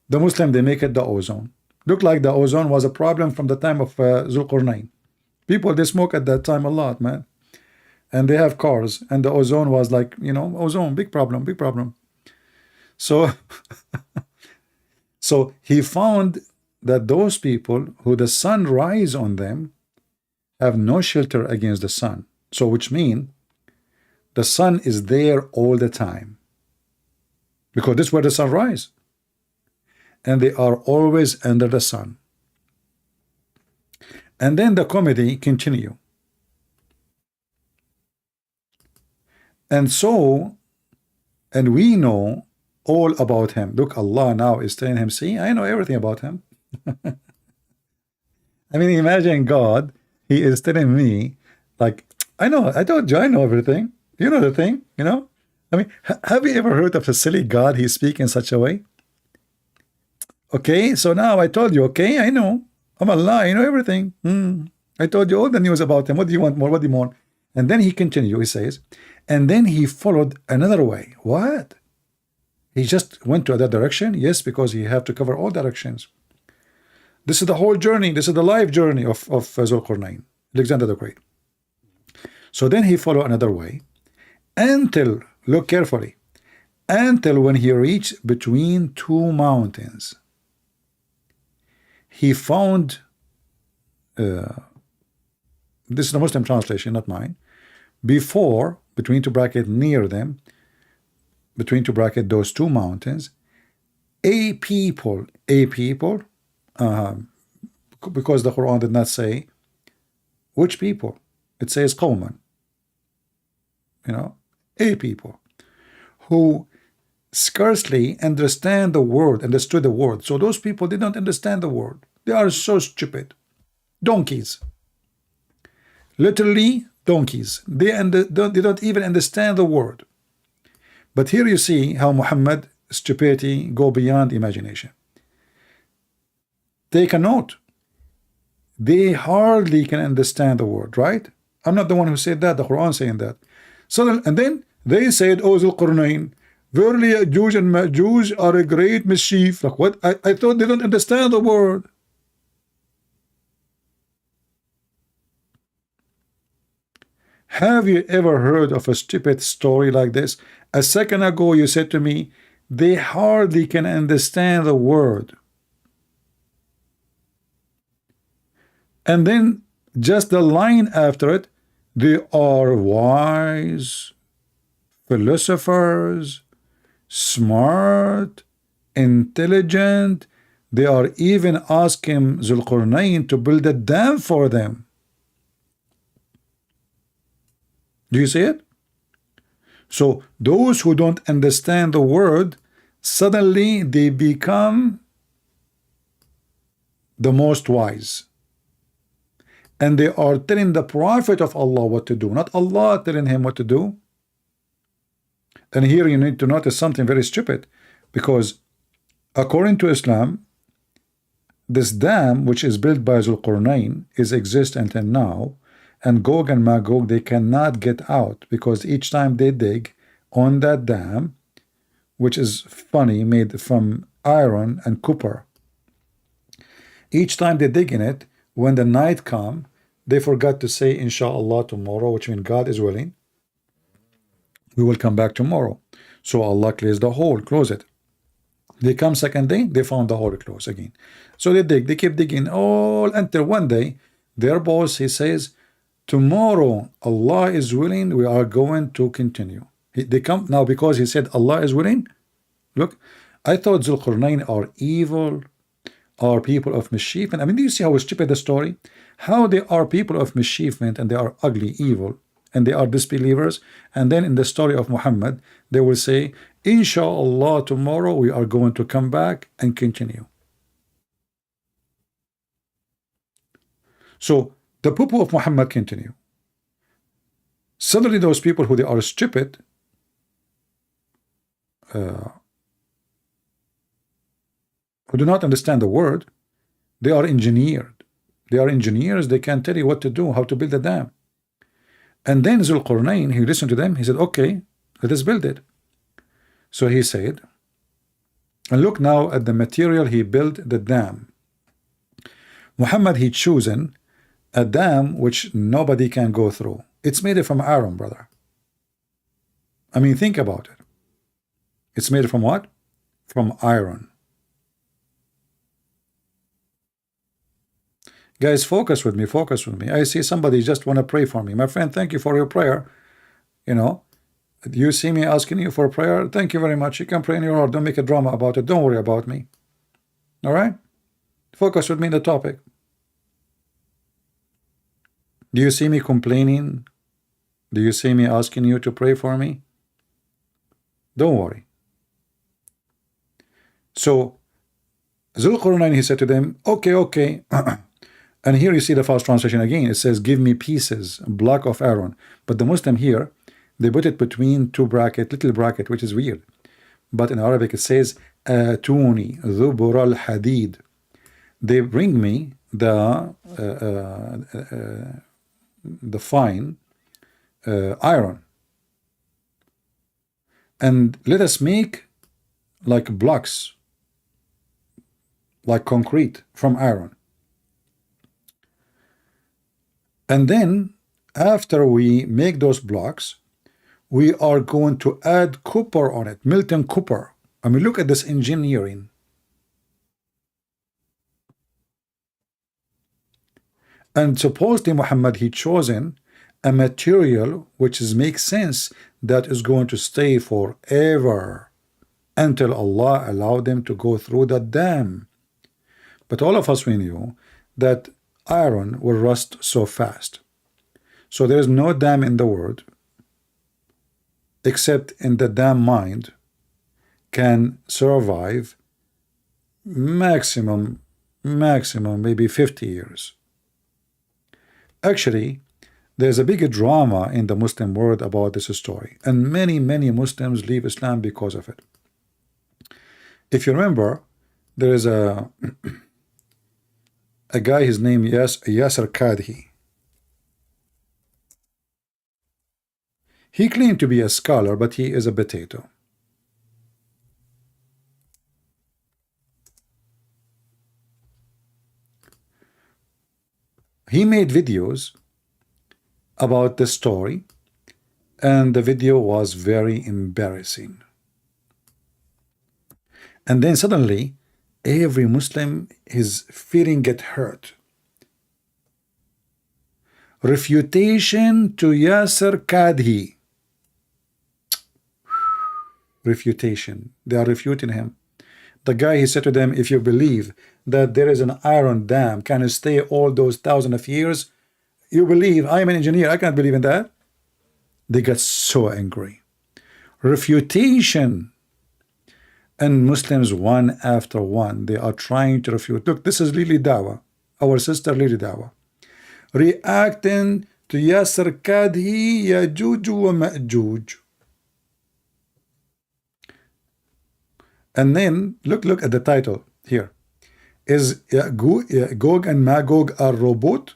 Speaker 1: The Muslim, they make it the ozone. Look like the ozone was a problem from the time of Zulqarnain. People, they smoke at that time a lot, man. And they have cars. And the ozone was like, you know, ozone, big problem, big problem. So, so he found that those people who the sun rise on them have no shelter against the sun. So which means the sun is there all the time. Because this is where the sun rises. And they are always under the sun. And then the comedy continue. And so, and we know all about him. Look, Allah now is telling him, see, I know everything about him. I mean, imagine God, he is telling me, like, I know, I told you, I know everything. You know the thing, you know? I mean, have you ever heard of a silly God, he speaks in such a way? Okay, so now I told you, okay, I know. I'm Allah, I know everything. I told you all the news about him. What do you want more? What do you want? And then he continues, he says, and then he followed another way. What? He just went to another direction? Yes, because he have to cover all directions. This is the whole journey. This is the life journey of Zulqarnain, Alexander the Great. So then he followed another way until, look carefully, until when he reached between two mountains. He found, this is the Muslim translation, not mine, before, between two brackets, near them, between two brackets, those two mountains, a people, because the Quran did not say which people. It says qawman, you know, a people who scarcely understood the word. So those people did not understand the word. They are so stupid. Donkeys. Literally donkeys. They don't even understand the word. But here you see how Muhammad stupidity go beyond imagination. Take a note. They hardly can understand the word, right? I'm not the one who said that. The Quran saying that. So and then they said, "O Zulqarnain, verily Ya'juj and Ma'juj are a great mischief." Like what? I thought they don't understand the word. Have you ever heard of a stupid story like this? A second ago you said to me, they hardly can understand the word. And then just the line after it, they are wise, philosophers, smart, intelligent. They are even asking Zulqarnain to build a dam for them. Do you see it? So those who don't understand the word, suddenly they become the most wise. And they are telling the Prophet of Allah what to do, not Allah telling him what to do. And here you need to notice something very stupid, because according to Islam, this dam which is built by Zulqarnain exists until now, and Gog and Magog, they cannot get out, because each time they dig on that dam, which is funny, made from iron and copper, each time they dig in it, when the night come, they forgot to say inshallah tomorrow, which means God is willing, we will come back tomorrow. So Allah closed the hole, close it. They come second day, they found the hole closed again. So they dig, they keep digging all until one day their boss, he says, tomorrow Allah is willing, we are going to continue. They come now because he said Allah is willing. Look, I thought Zulqarnain are evil, are people of mischief. And I mean, do you see how stupid the story? How they are people of mischievement and they are ugly, evil, and they are disbelievers. And then in the story of Muhammad, they will say, Inshallah, tomorrow we are going to come back and continue. So the people of Muhammad continue. Suddenly those people who they are stupid, who do not understand the word, they are engineered. They are engineers, they can tell you what to do, how to build a dam. And then Zulqarnain, he listened to them, he said, okay, let us build it. So he said, and look now at the material he built the dam. Muhammad, he chosen a dam which nobody can go through. It's made from iron, brother. I mean, think about it. It's made from what? From iron. Guys, focus with me, focus with me. I see somebody just want to pray for me. My friend, thank you for your prayer. You know, you see me asking you for a prayer. Thank you very much. You can pray in your heart. Don't make a drama about it. Don't worry about me. All right? Focus with me on the topic. Do you see me complaining? Do you see me asking you to pray for me? Don't worry. So, Zulqarnain, he said to them, okay, okay. And here you see the fast translation again. It says, give me pieces, block of iron. But the Muslim here, they put it between two bracket, little bracket, which is weird. But in Arabic it says, Atuni dhubur al-hadid. They bring me the fine iron. And let us make like blocks, like concrete from iron. And then after we make those blocks, we are going to add copper on it, molten copper. I mean, look at this engineering. And supposedly Muhammad, he chosen a material which makes sense, that is going to stay forever until Allah allowed them to go through the dam. But all of us, we knew that iron will rust so fast. So there is no dam in the world except in the dam mind can survive maximum maybe 50 years. Actually, there's a big drama in the Muslim world about this story, and many Muslims leave Islam because of it. If you remember, there is a guy, his name is Yasser Qadhi. He claimed to be a scholar, but he is a potato. He made videos about the story, and the video was very embarrassing. And then suddenly, every Muslim, his feeling get hurt. Refutation to Yasser Qadhi. Refutation. They are refuting him. The guy, he said to them, if you believe that there is an iron dam can stay all those thousands of years, you believe. I am an engineer, I can't believe in that. They got so angry. Refutation. And Muslims, one after one, they are trying to refute. Look, this is Lily Dawa, our sister Lily Dawa, reacting to Yasser Qadhi, Yajuj wa Ma'juj. And then look at the title here. Is Gog and Magog a robot?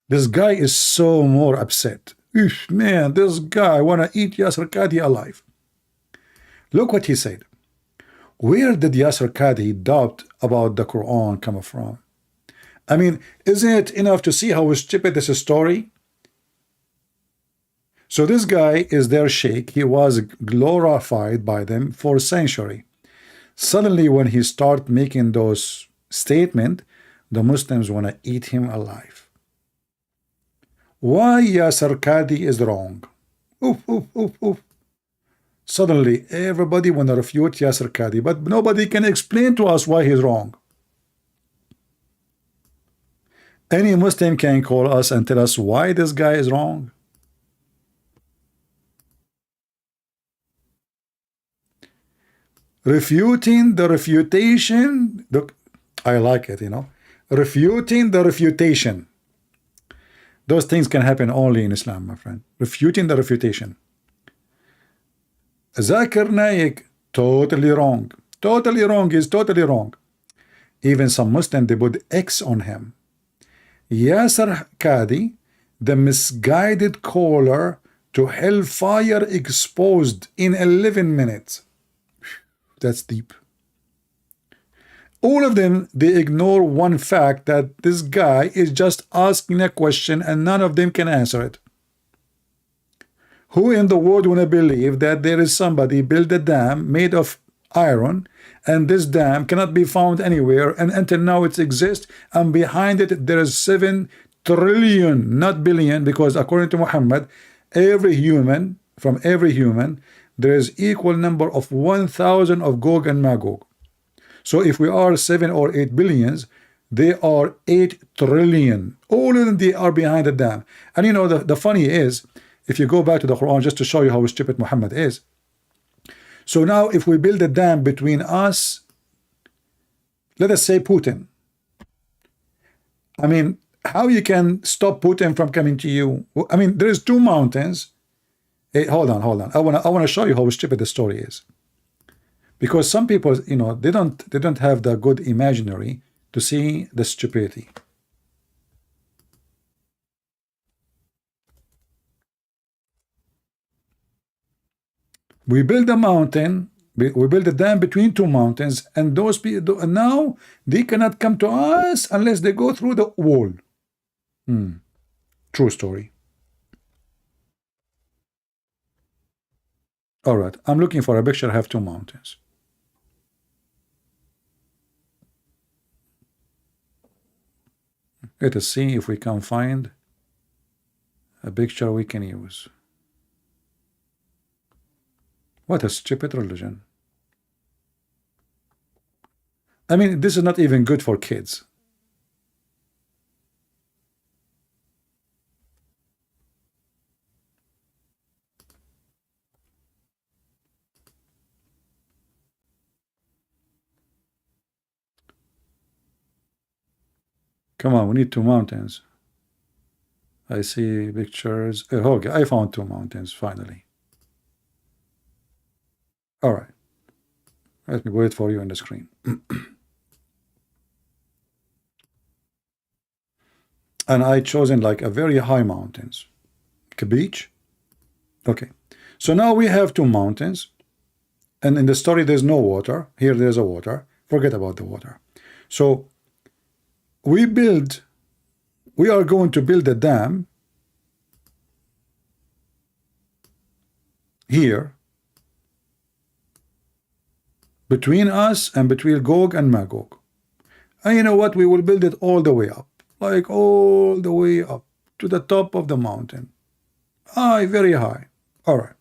Speaker 1: This guy is so more upset. Eesh, man, this guy wanna eat Yasser Qadhi alive. Look what he said. Where did Yasser Qadhi doubt about the Quran come from? I mean, isn't it enough to see how stupid this story? So this guy is their sheikh. He was glorified by them for a century. Suddenly, when he start making those statements, the Muslims want to eat him alive. why Yasser Qadi is wrong. Oof, oof, oof, oof. Suddenly, everybody want to refute Yasser Qadi, but nobody can explain to us why he's wrong. Any Muslim can call us and tell us why this guy is wrong. Refuting the refutation. Look, I like it, Refuting the refutation. Those things can happen only in Islam, my friend. Refuting the refutation. Zakir Naik, totally wrong. Totally wrong is totally wrong. Even some Muslims, they put X on him. Yasser Qadi, the misguided caller to hellfire, exposed in 11 minutes. That's deep. All of them, they ignore one fact, that this guy is just asking a question and none of them can answer it. Who in the world want to believe that there is somebody built a dam made of iron and this dam cannot be found anywhere, and until now it exists, and behind it there is 7 trillion, not billion, because according to Muhammad, every human, from every human, there is equal number of 1,000 of Gog and Magog. So if we are 7 or 8 billions, they are 8 trillion. All of them, they are behind the dam. And the funny is, if you go back to the Quran, just to show you how stupid Muhammad is. So now if we build a dam between us, let us say Putin. I mean, how you can stop Putin from coming to you? I mean, there is 2 mountains. Hey, hold on. I wanna show you how stupid the story is. Because some people, they don't have the good imaginary to see the stupidity. We build a mountain, we build a dam between 2 mountains, and those people now they cannot come to us unless they go through the wall. True story. All right, I'm looking for a picture. I have 2 mountains. Let us see if we can find a picture we can use. What a stupid religion. I mean, this is not even good for kids. Come on, we need 2 mountains. I see pictures. Okay, I found 2 mountains finally. All right. Let me wait for you on the screen. And I chosen like a very high mountains. Like a beach. Okay. So now we have 2 mountains. And in the story there's no water. Here there's a water. Forget about the water. So we are going to build a dam here between us and between Gog and Magog. And you know what? We will build it all the way up, like all the way up to the top of the mountain. High, very high. All right.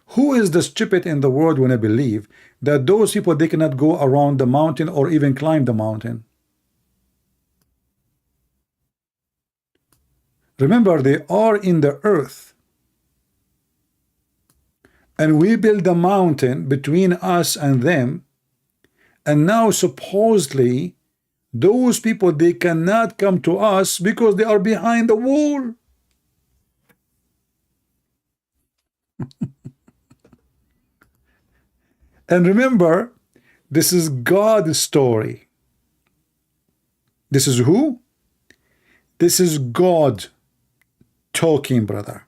Speaker 1: Who is the stupid in the world when I believe that those people, they cannot go around the mountain or even climb the mountain? Remember, they are in the earth. And we build a mountain between us and them. And now supposedly those people, they cannot come to us because they are behind the wall. And remember, this is God's story. This is who? This is God talking, brother.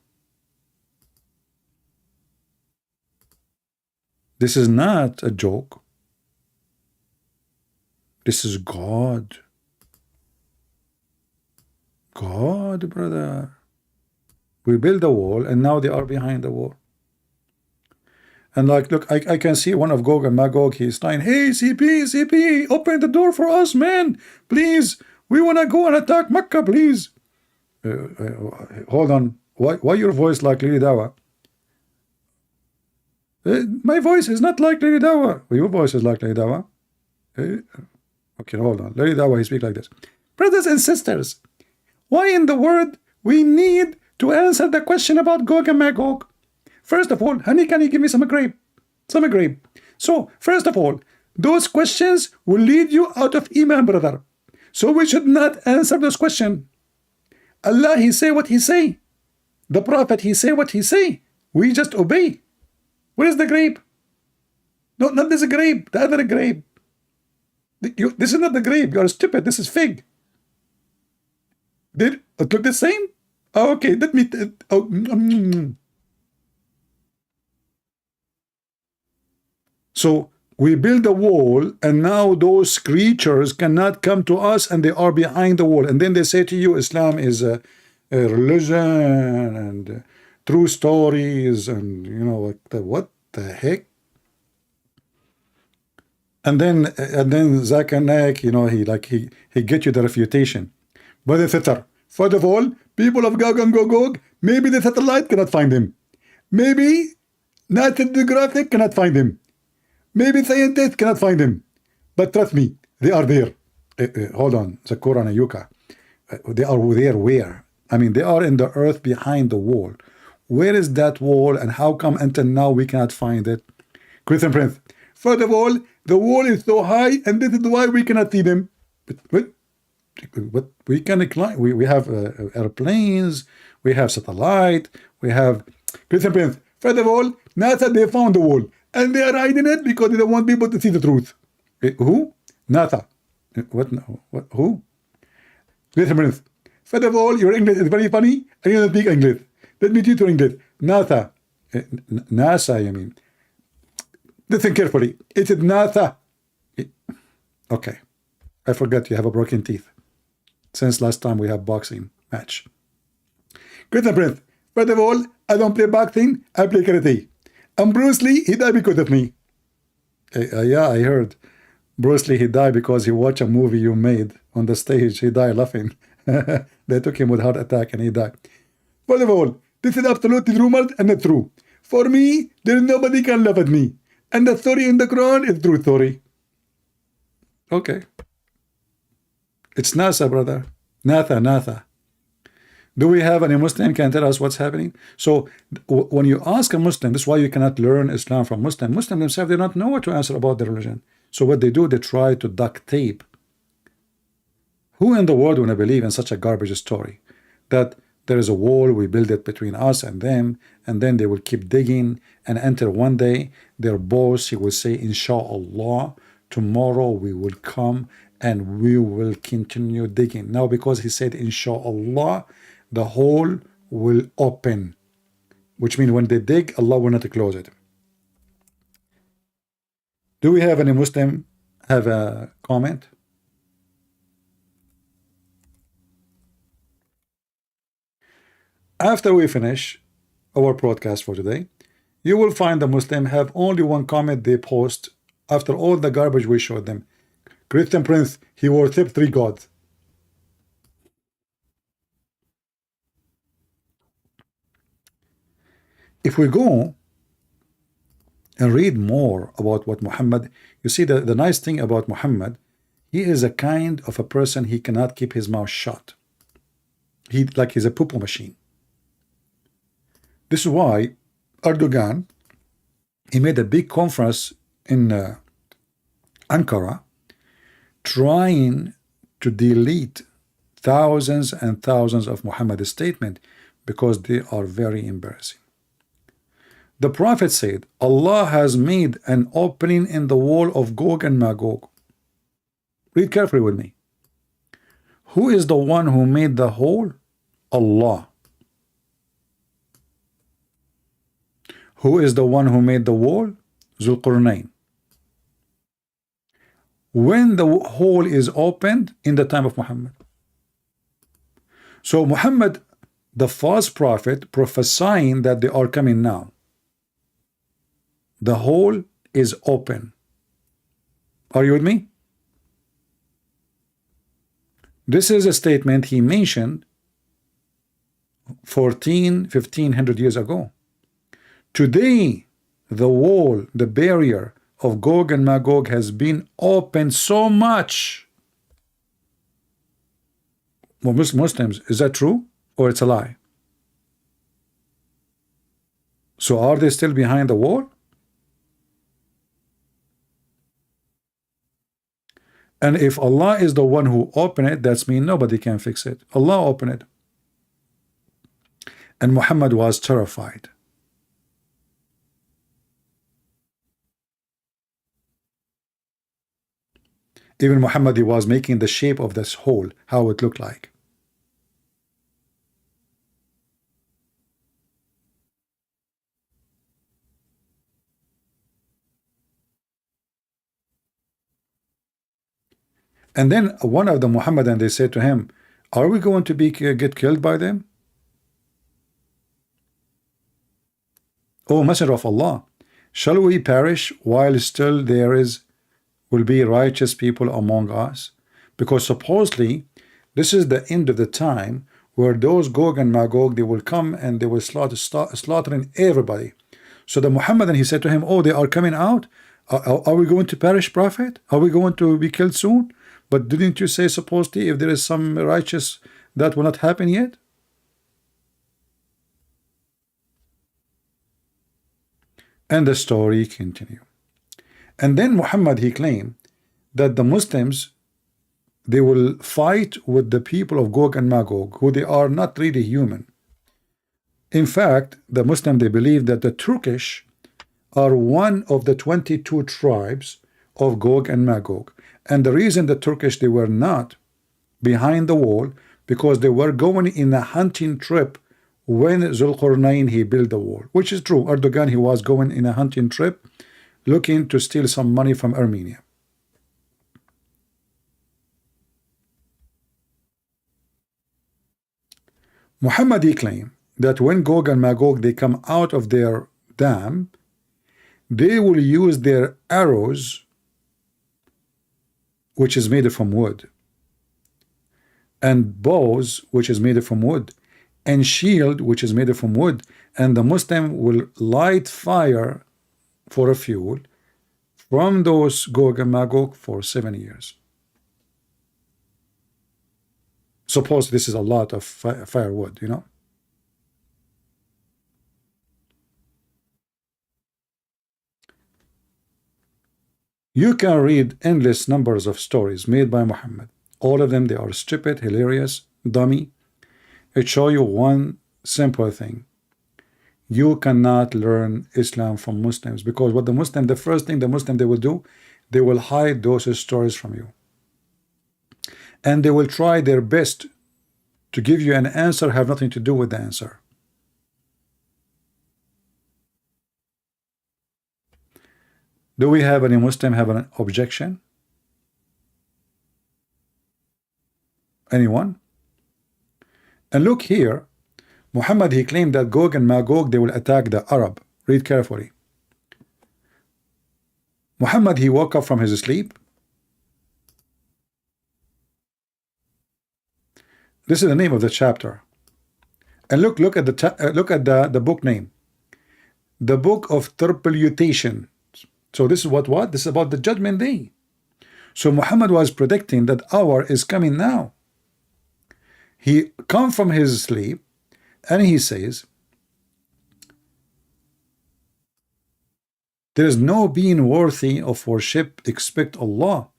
Speaker 1: This is not a joke. This is God. God, brother. We build a wall and now they are behind the wall. And like, look, I can see one of Gog and Magog. He's saying, hey, CP, open the door for us, man. Please, we want to go and attack Mecca, please. Hold on. Why your voice like Lily Dawa? My voice is not like Lily Dawa. Your voice is like Lily Dawa. Okay, hold on. Lily Dawa, he speak like this. Brothers and sisters, why in the world we need to answer the question about Gog and Magog? First of all, honey, can you give me some grape? Some grape. So, first of all, those questions will lead you out of Iman, brother. So we should not answer those questions. Allah, He say what He say. The Prophet, He say what He say. We just obey. Where is the grape? No, not this grape. The other grape. This is not the grape. You are stupid. This is fig. Did it look the same? Oh, okay, let me. So we build a wall, and now those creatures cannot come to us, and they are behind the wall. And then they say to you, Islam is a religion and true stories, and you know what the heck. And then Zakir Naik, you know, he get you the refutation. But the Thitr, first of all, people of Gog and Gogog, maybe the satellite cannot find him. Maybe National Geographic cannot find him. Maybe scientists cannot find him. But trust me, they are there. Hold on, Zakura and Yuka. They are there where? I mean, they are in the earth behind the wall. Where is that wall, and how come until now we cannot find it? Christian Prince, first of all, the wall is so high, and this is why we cannot see them. But we can climb. We have airplanes, we have satellite, we have. Christian Prince, first of all, NASA, they found the wall, and they are hiding it because they don't want people to see the truth. Who? NASA. What? Who? Christian Prince, first of all, your English is very funny, and you don't speak English. Let me teach you English. NASA. NASA, you mean. Listen carefully. It is NASA. Okay. I forgot you have a broken teeth. Since last time we have boxing match. Christian Prince, first of all, I don't play boxing, I play karate. And Bruce Lee, he died because of me. Yeah, I heard. Bruce Lee, he died because he watched a movie you made on the stage. He died laughing. They took him with heart attack and he died. First of all, this is absolutely rumored and not true. For me, there is nobody can laugh at me. And the story in the Quran is true story. Okay. It's NASA, brother. NASA. Do we have any Muslim can tell us what's happening? So when you ask a Muslim, this is why you cannot learn Islam from Muslim. Muslims themselves, they don't know what to answer about their religion. So what they do, they try to duct tape. Who in the world would believe in such a garbage story? That there is a wall, we build it between us and them, and then they will keep digging, and until one day, their boss, he will say, Inshallah, tomorrow we will come and we will continue digging. Now, because he said, Inshallah, the hole will open, which means when they dig, Allah will not close it. Do we have any Muslim have a comment? After we finish our broadcast for today, you will find the Muslim have only one comment they post after all the garbage we showed them. Christian Prince, he worshipped 3 gods. If we go and read more about what Muhammad, you see the nice thing about Muhammad, he is a kind of a person, he cannot keep his mouth shut. He's a poo-poo machine. This is why Erdogan, he made a big conference in Ankara, trying to delete thousands and thousands of Muhammad's statements because they are very embarrassing. The Prophet said, Allah has made an opening in the wall of Gog and Magog. Read carefully with me. Who is the one who made the hole? Allah. Who is the one who made the wall? Zulqarnain. When the hole is opened? In the time of Muhammad. So Muhammad, the false prophet, prophesying that they are coming now. The hole is open. Are you with me? This is a statement he mentioned 1500 years ago. Today, the wall, the barrier of Gog and Magog has been opened so much. Well, Muslims, is that true or it's a lie? So are they still behind the wall? And if Allah is the one who opened it, that's mean nobody can fix it. Allah opened it. And Muhammad was terrified. Even Muhammad, he was making the shape of this hole, how it looked like. And then one of the Muhammadan, they said to him, are we going to get killed by them? O Messenger of Allah, shall we perish while still will be righteous people among us? Because supposedly this is the end of the time where those Gog and Magog, they will come and they will slaughtering everybody. So the Muhammadan, he said to him, oh, they are coming out? Are we going to perish, Prophet? Are we going to be killed soon? But didn't you say supposedly if there is some righteous, that will not happen yet? And the story continues. And then Muhammad, he claimed that the Muslims, they will fight with the people of Gog and Magog, who they are not really human. In fact, the Muslim, they believe that the Turkish are one of the 22 tribes of Gog and Magog. And the reason the Turkish, they were not behind the wall, because they were going in a hunting trip when Zulqarnain, he built the wall, which is true. Erdogan, he was going in a hunting trip looking to steal some money from Armenia. Muhammad, he claimed that when Gog and Magog, they come out of their dam, they will use their arrows, which is made from wood, and bows, which is made from wood, and shield, which is made from wood, and the Muslim will light fire for a fuel from those Gog and Magog for 7 years. Suppose this is a lot of firewood, you know. You can read endless numbers of stories made by Muhammad. All of them, they are stupid, hilarious, dummy. It shows you one simple thing. You cannot learn Islam from Muslims, because what the first thing the Muslim they will do, they will hide those stories from you. And they will try their best to give you an answer, have nothing to do with the answer. Do we have any Muslim have an objection? Anyone? And look here, Muhammad, he claimed that Gog and Magog, they will attack the Arab. Read carefully. Muhammad, he woke up from his sleep. This is the name of the chapter. And look at the book name. The Book of Turpituation. So this is what? This is about the judgment day. So Muhammad was predicting that hour is coming now. He come from his sleep and he says, there is no being worthy of worship except Allah.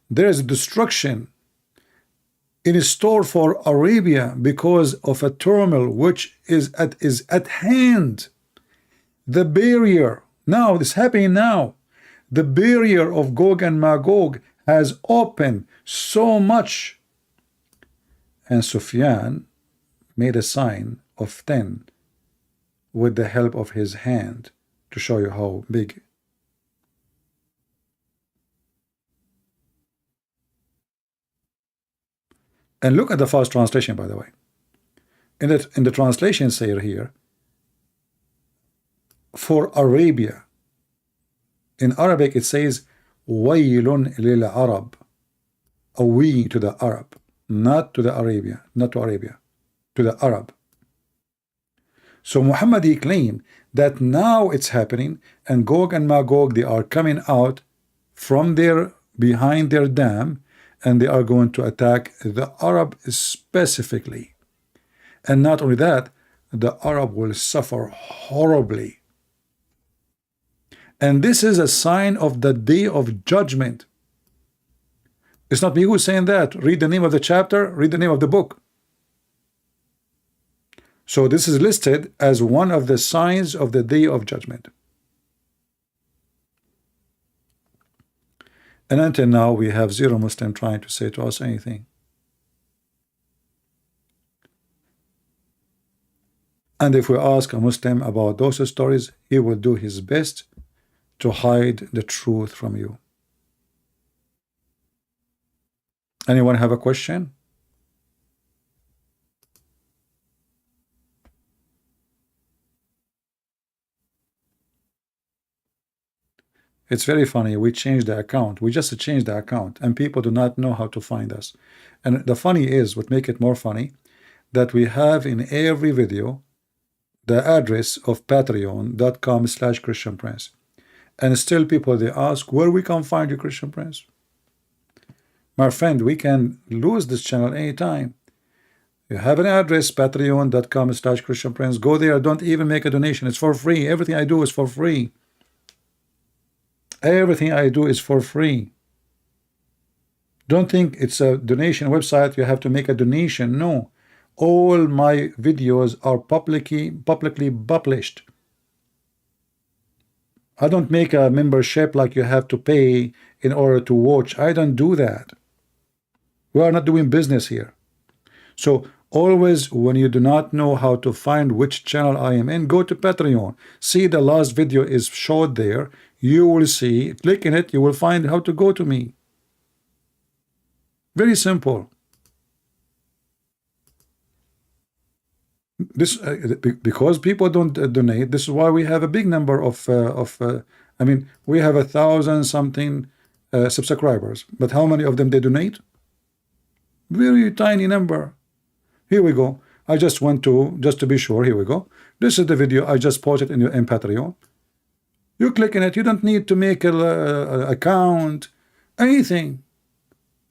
Speaker 1: There is destruction in store for Arabia because of a turmoil which is at hand. The barrier, now it's happening now. The barrier of Gog and Magog has opened so much. And Sufyan made a sign of 10 with the help of his hand to show you how big. And look at the first translation, by the way. In the translation say here, for Arabia. In Arabic it says, Waylun lil Arab. A we to the Arab, not to the Arabia, not to Arabia, to the Arab. So Muhammad, he claimed that now it's happening, and Gog and Magog, they are coming out from their behind their dam, and they are going to attack the Arab specifically. And not only that, the Arab will suffer horribly. And this is a sign of the day of judgment. It's not me who's saying that. Read the name of the chapter, read the name of the book. So this is listed as one of the signs of the day of judgment. And until now, we have zero Muslim trying to say to us anything. And if we ask a Muslim about those stories, he will do his best to hide the truth from you. Anyone have a question? It's very funny. We changed the account. We just changed the account, and people do not know how to find us. And the funny is, what make it more funny, that we have in every video the address of patreon.com/Christian Prince. And still people, they ask, where we can find you, Christian Prince? My friend, we can lose this channel anytime. You have an address, patreon.com/Christian Prince. Go there. Don't even make a donation. It's for free. Everything I do is for free. Everything I do is for free. Don't think it's a donation website. You have to make a donation. No. All my videos are publicly published. I don't make a membership like you have to pay in order to watch. I don't do that. We are not doing business here. So always, when you do not know how to find which channel I am in, go to Patreon. See, the last video is showed there. You will see, click in it, you will find how to go to me. Very simple. This because people don't donate. This is why we have a big number of I mean, we have 1,000 something subscribers, but how many of them they donate? Very tiny number. Here we go. I just went to, just to be sure. Here we go. This is the video I just posted in Patreon. You click in it. You don't need to make a account, anything.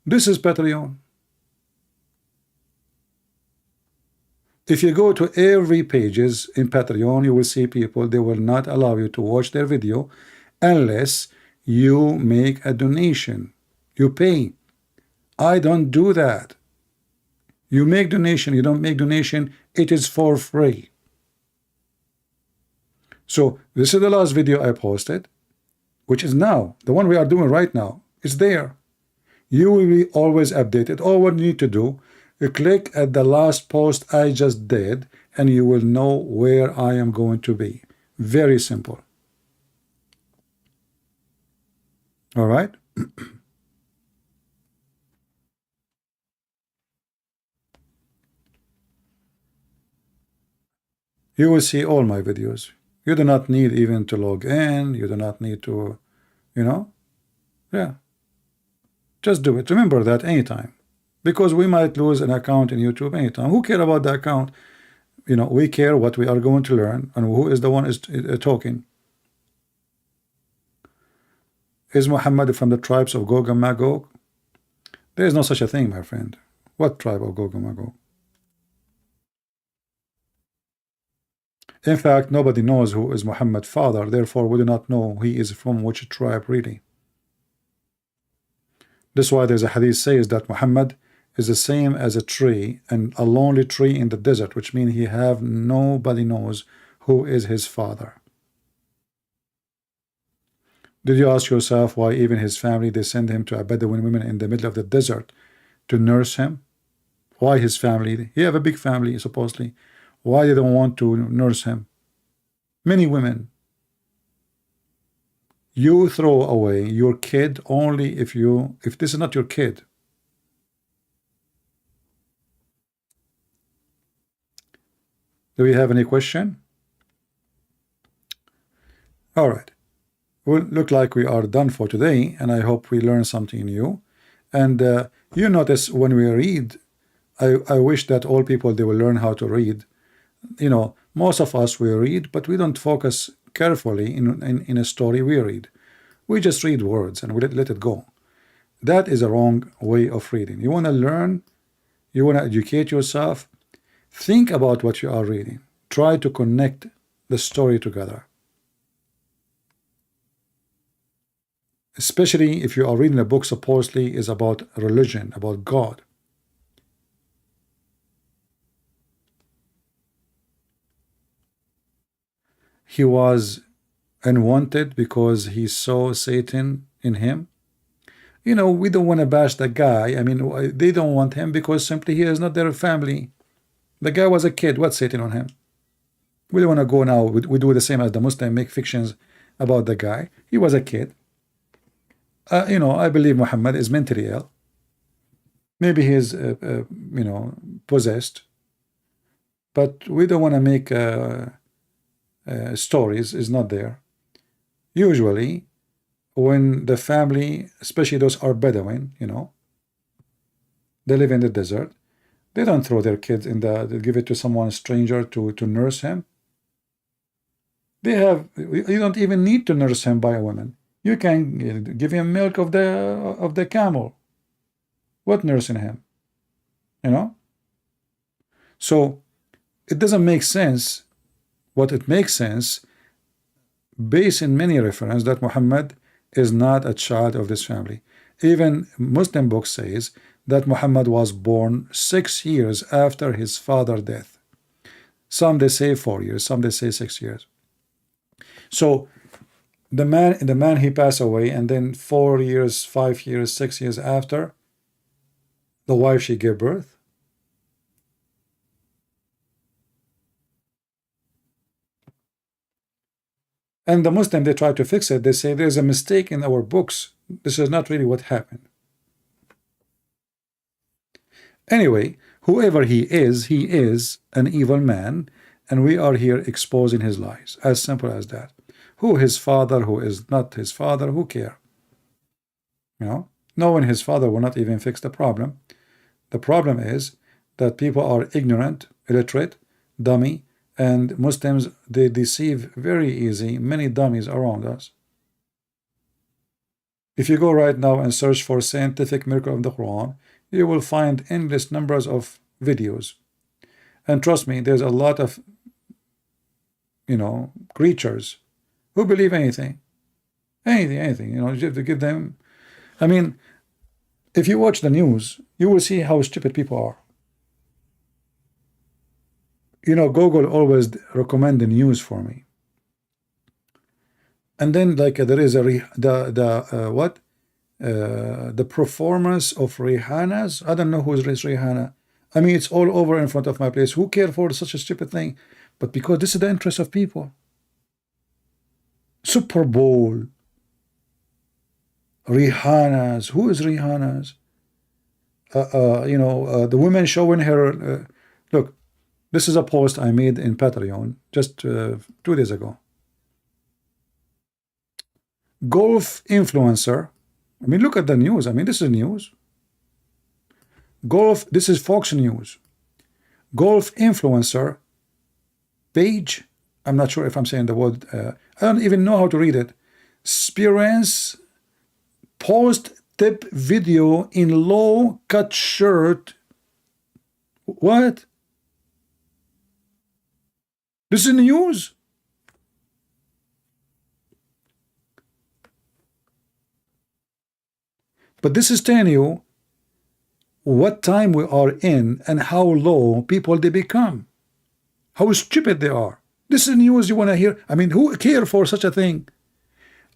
Speaker 1: This is Patreon. If you go to every pages in Patreon, you will see people, they will not allow you to watch their video unless you make a donation. You pay. I don't do that. You make donation, you don't make donation, it is for free. So this is the last video I posted, which is now, the one we are doing right now. It's there. You will be always updated. All what you need to do, you click at the last post I just did, and you will know where I am going to be. Very simple. All right? You will see all my videos. You do not need even to log in. You do not need to, you know, yeah. Just do it. Remember that anytime. Because we might lose an account in YouTube anytime. Who care about the account? You know, we care what we are going to learn and who is the one is talking. Is Muhammad from the tribes of Gog and Magog? There is no such a thing, my friend. What tribe of Gog and Magog? In fact, nobody knows who is Muhammad's father. Therefore, we do not know he is from which tribe really. That's why there's a hadith says that Muhammad is the same as a tree, and a lonely tree in the desert, which means nobody knows who is his father. Did you ask yourself why even his family, they send him to a Bedouin woman in the middle of the desert to nurse him? Why his family? He have a big family, supposedly. Why they don't want to nurse him? Many women. You throw away your kid only if this is not your kid. Do we have any question? All right. Well, look like we are done for today, and I hope we learned something new. And you notice when we read, I wish that all people, they will learn how to read. You know, Most of us, we read, but we don't focus carefully in a story we read. We just read words and we let it go. That is a wrong way of reading. You want to learn, you want to educate yourself, think about what you are reading. Try to connect the story together. Especially if you are reading a book supposedly is about religion, about God. He was unwanted because he saw Satan in him. You know, we don't want to bash the guy. I mean, they don't want him because simply he is not their family. The guy was a kid. What's Satan on him? We don't want to go now. We do the same as the Muslim, make fictions about the guy. He was a kid. You know, I believe Muhammad is mentally ill. Maybe he is, you know, possessed. But we don't want to make stories. Is not there. Usually, when the family, especially those are Bedouin, you know, they live in the desert. They don't throw their kids in they give it to someone stranger to nurse him. You don't even need to nurse him by a woman. You can give him milk of the camel. What nursing him? You know? So it doesn't make sense. What it makes sense, based in many references, that Muhammad is not a child of this family. Even Muslim book says that Muhammad was born 6 years after his father's death. Some they say 4 years, some they say 6 years. So the man he passed away, and then 4 years, 5 years, 6 years after, the wife she gave birth. And the Muslim, they try to fix it. They say there's a mistake in our books. This is not really what happened. Anyway, whoever he is an evil man, and we are here exposing his lies. As simple as that. Who his father, who is not his father, who care? You know, knowing his father will not even fix the problem. The problem is that people are ignorant, illiterate, dummy, and Muslims, they deceive very easy. Many dummies around us. If you go right now and search for scientific miracle of the Quran, you will find endless numbers of videos. And trust me, there's a lot of, you know, creatures who believe anything. Anything, you know, you have to give them. I mean, if you watch the news, you will see how stupid people are. You know, Google always recommend the news for me. And then, like, there is the performance of Rihanna's. I don't know who is Rihanna. I mean, it's all over in front of my place. Who cares for such a stupid thing? But because this is the interest of people. Super Bowl. Rihanna's. Who is Rihanna's? You know, the women showing her. Look, this is a post I made in Patreon just 2 days ago. Golf influencer. I mean, look at the news. I mean, this is news. Golf, this is Fox News. Golf influencer page. I'm not sure if I'm saying the word. I don't even know how to read it. Experience post tip video in low cut shirt. What? This is news. But this is telling you what time we are in and how low people they become. How stupid they are. This is news you want to hear. I mean, who cares for such a thing?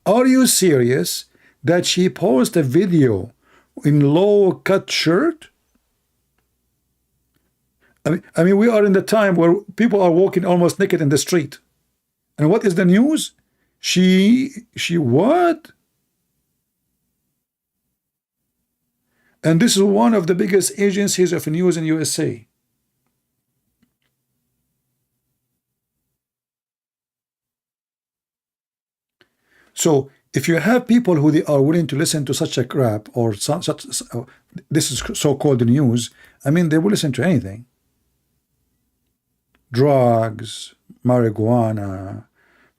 Speaker 1: Are you serious that she posted a video in low cut shirt? I mean, we are in the time where people are walking almost naked in the street. And what is the news? She what? And this is one of the biggest agencies of news in USA. So if you have people who they are willing to listen to such a crap or this is so-called news, I mean, they will listen to anything. Drugs, marijuana,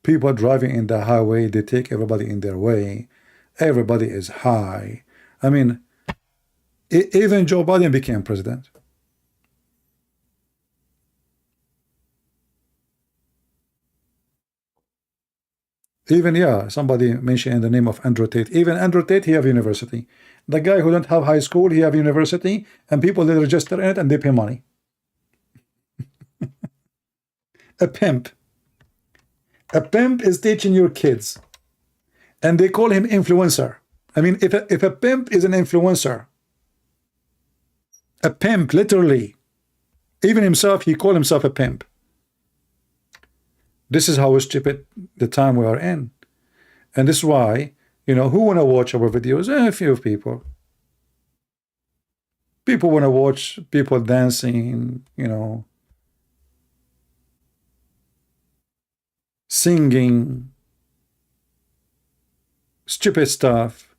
Speaker 1: people driving in the highway, they take everybody in their way. Everybody is high. I mean, even Joe Biden became president. Even, yeah, somebody mentioned the name of Andrew Tate. Even Andrew Tate, he have university. The guy who don't have high school, he have university, and people they register in it and they pay money. A pimp. A pimp is teaching your kids, and they call him influencer. I mean, if a pimp is an influencer, a pimp, literally, even himself, he called himself a pimp. This is how stupid the time we are in. And this is why, you know, who want to watch our videos? A few people. People want to watch people dancing, you know, singing, stupid stuff.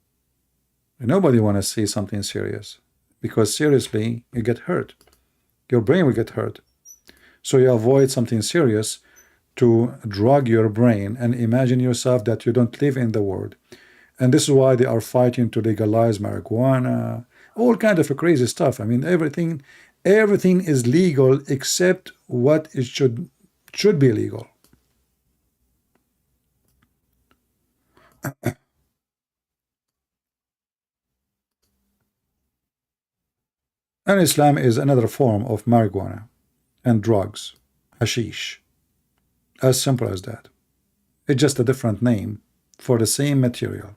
Speaker 1: Nobody want to see something serious, because seriously, you get hurt. Your brain will get hurt. So you avoid something serious to drug your brain and imagine yourself that you don't live in the world. And this is why they are fighting to legalize marijuana, all kind of crazy stuff. I mean, everything is legal except what it should be legal. And Islam is another form of marijuana and drugs, hashish. As simple as that. It's just a different name for the same material.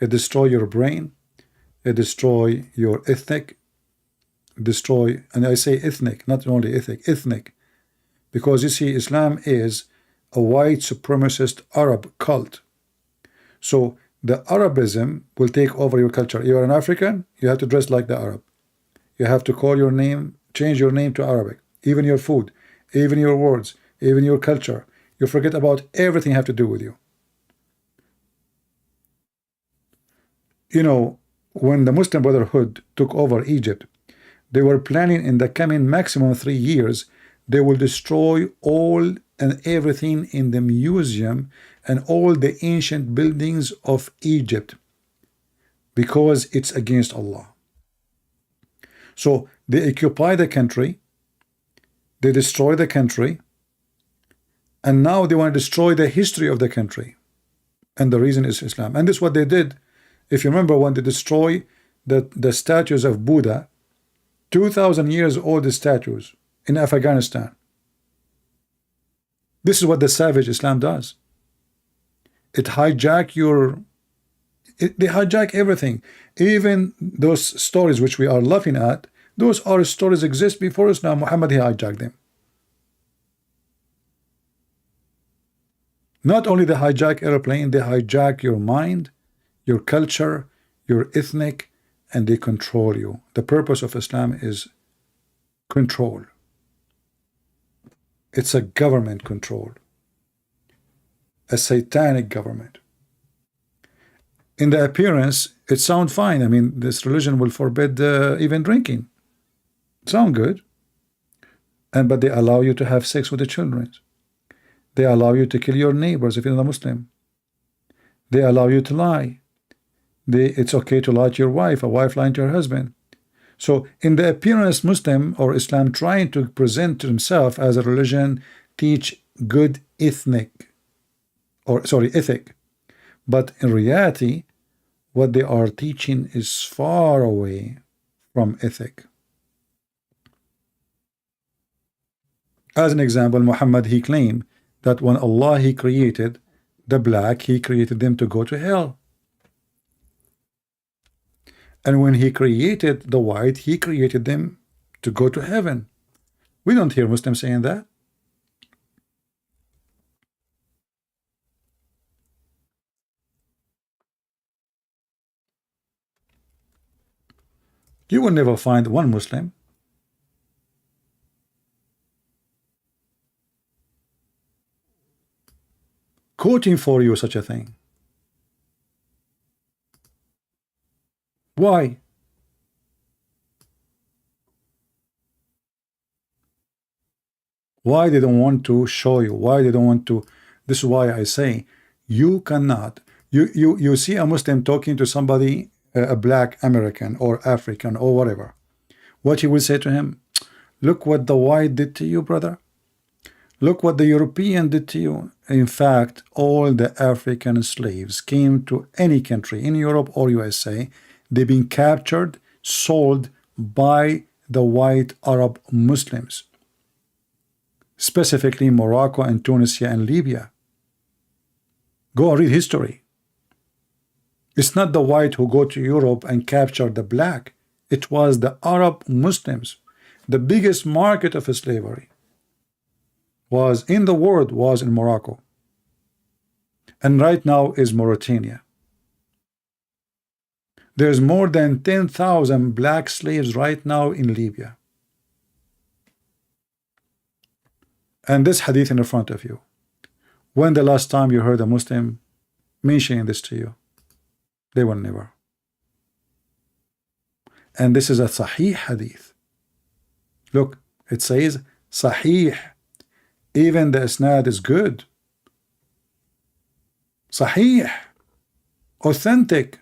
Speaker 1: It destroys your brain, it destroys your ethnic, and I say ethnic, not only ethnic, because you see, Islam is a white supremacist Arab cult. So the Arabism will take over your culture. You are an African, you have to dress like the Arab. You have to call your name, change your name to Arabic, even your food, even your words, even your culture. You forget about everything have to do with you. You know, when the Muslim Brotherhood took over Egypt, they were planning in the coming maximum 3 years, they will destroy all and everything in the museum and all the ancient buildings of Egypt, because it's against Allah. So they occupy the country, they destroy the country, and now they want to destroy the history of the country. And the reason is Islam. And this is what they did. If you remember, when they destroy the statues of Buddha, 2,000 years old statues in Afghanistan. This is what the savage Islam does. It hijack they hijack everything. Even those stories which we are laughing at, those are stories exist before Islam. Muhammad, he hijacked them. Not only they hijack airplane, they hijack your mind, your culture, your ethnic, and they control you. The purpose of Islam is control. It's a government control, a satanic government. In the appearance, it sounds fine. I mean, this religion will forbid even drinking. Sound good. But they allow you to have sex with the children. They allow you to kill your neighbors if you're not a Muslim. They allow you to lie. It's okay to lie to your wife, a wife lying to her husband. So in the appearance, Muslim or Islam trying to present to himself as a religion, teach good ethic. But in reality, what they are teaching is far away from ethic. As an example, Muhammad, he claimed that when Allah, he created the black, he created them to go to hell. And when he created the white, he created them to go to heaven. We don't hear Muslims saying that. You will never find one Muslim quoting for you such a thing. Why? Why they don't want to show you? Why they don't want to? This is why I say you cannot. You see a Muslim talking to somebody, a black American or African or whatever. What he will say to him? Look what the white did to you, brother. Look what the European did to you. In fact, all the African slaves came to any country in Europe or USA. They've been captured, sold by the white Arab Muslims, specifically Morocco and Tunisia and Libya. Go and read history. It's not the white who go to Europe and capture the black. It was the Arab Muslims. The biggest market of slavery was in the world was in Morocco, and right now is Mauritania. There's more than 10,000 black slaves right now in Libya. And this hadith in the front of you. When the last time you heard a Muslim mentioning this to you? They will never. And this is a Sahih hadith. Look, it says Sahih. Even the isnad is good. Sahih. Authentic.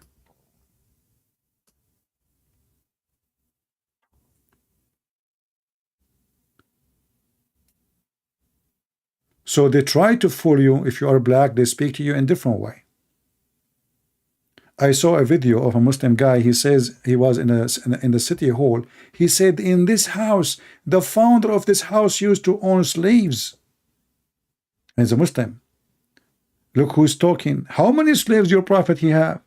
Speaker 1: So they try to fool you. If you are black, they speak to you in a different way. I saw a video of a Muslim guy. He says he was in the city hall. He said, in this house, the founder of this house used to own slaves. And he's a Muslim. Look who's talking. How many slaves your prophet he have?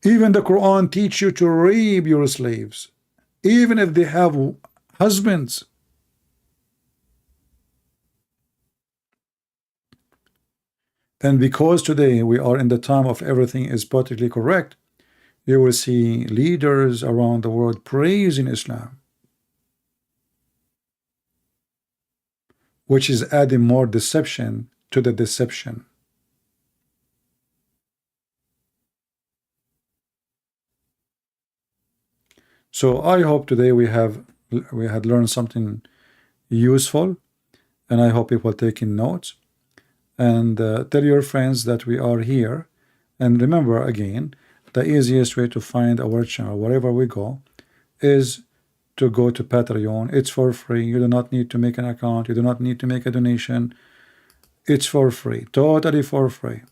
Speaker 1: Even the Quran teach you to rape your slaves, even if they have husbands. And because today we are in the time of everything is politically correct, you will see leaders around the world praising Islam, which is adding more deception to the deception. So I hope today we had learned something useful, and I hope people taking notes. And tell your friends that we are here. And remember, again, the easiest way to find our channel wherever we go is to go to Patreon. It's for free. You do not need to make an account. You do not need to make a donation. It's for free, totally for free.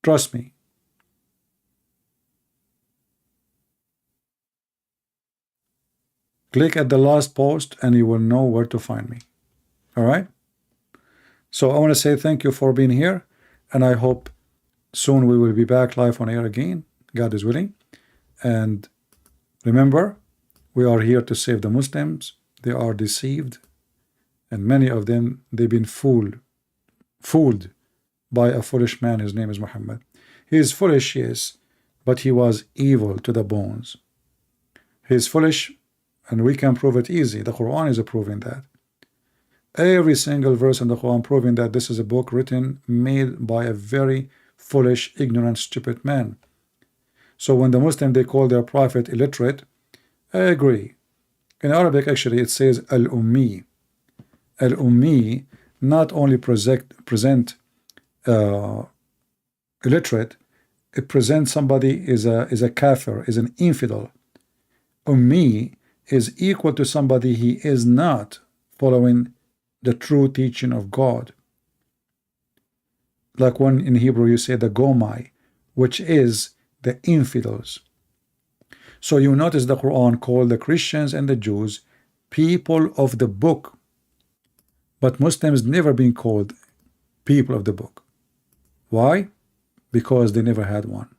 Speaker 1: Trust me. Click at the last post and you will know where to find me. All right? So I want to say thank you for being here, and I hope soon we will be back live on air again, God is willing. And remember, we are here to save the Muslims. They are deceived, and many of them, they've been fooled by a foolish man. His name is Muhammad. He is foolish, yes, but he was evil to the bones. He is foolish, and we can prove it easy. The Quran is proving that. Every single verse in the Quran proving that this is a book written, made by a very foolish, ignorant, stupid man. So when the Muslim, they call their prophet illiterate, I agree. In Arabic, actually, it says al-ummi. Al-ummi not only present illiterate, it presents somebody is a kafir, is an infidel. Ummi is equal to somebody he is not following the true teaching of God. Like when in Hebrew you say the Gomai, which is the infidels. So you notice the Quran called the Christians and the Jews people of the book, but Muslims never been called people of the book. Why? Because they never had one.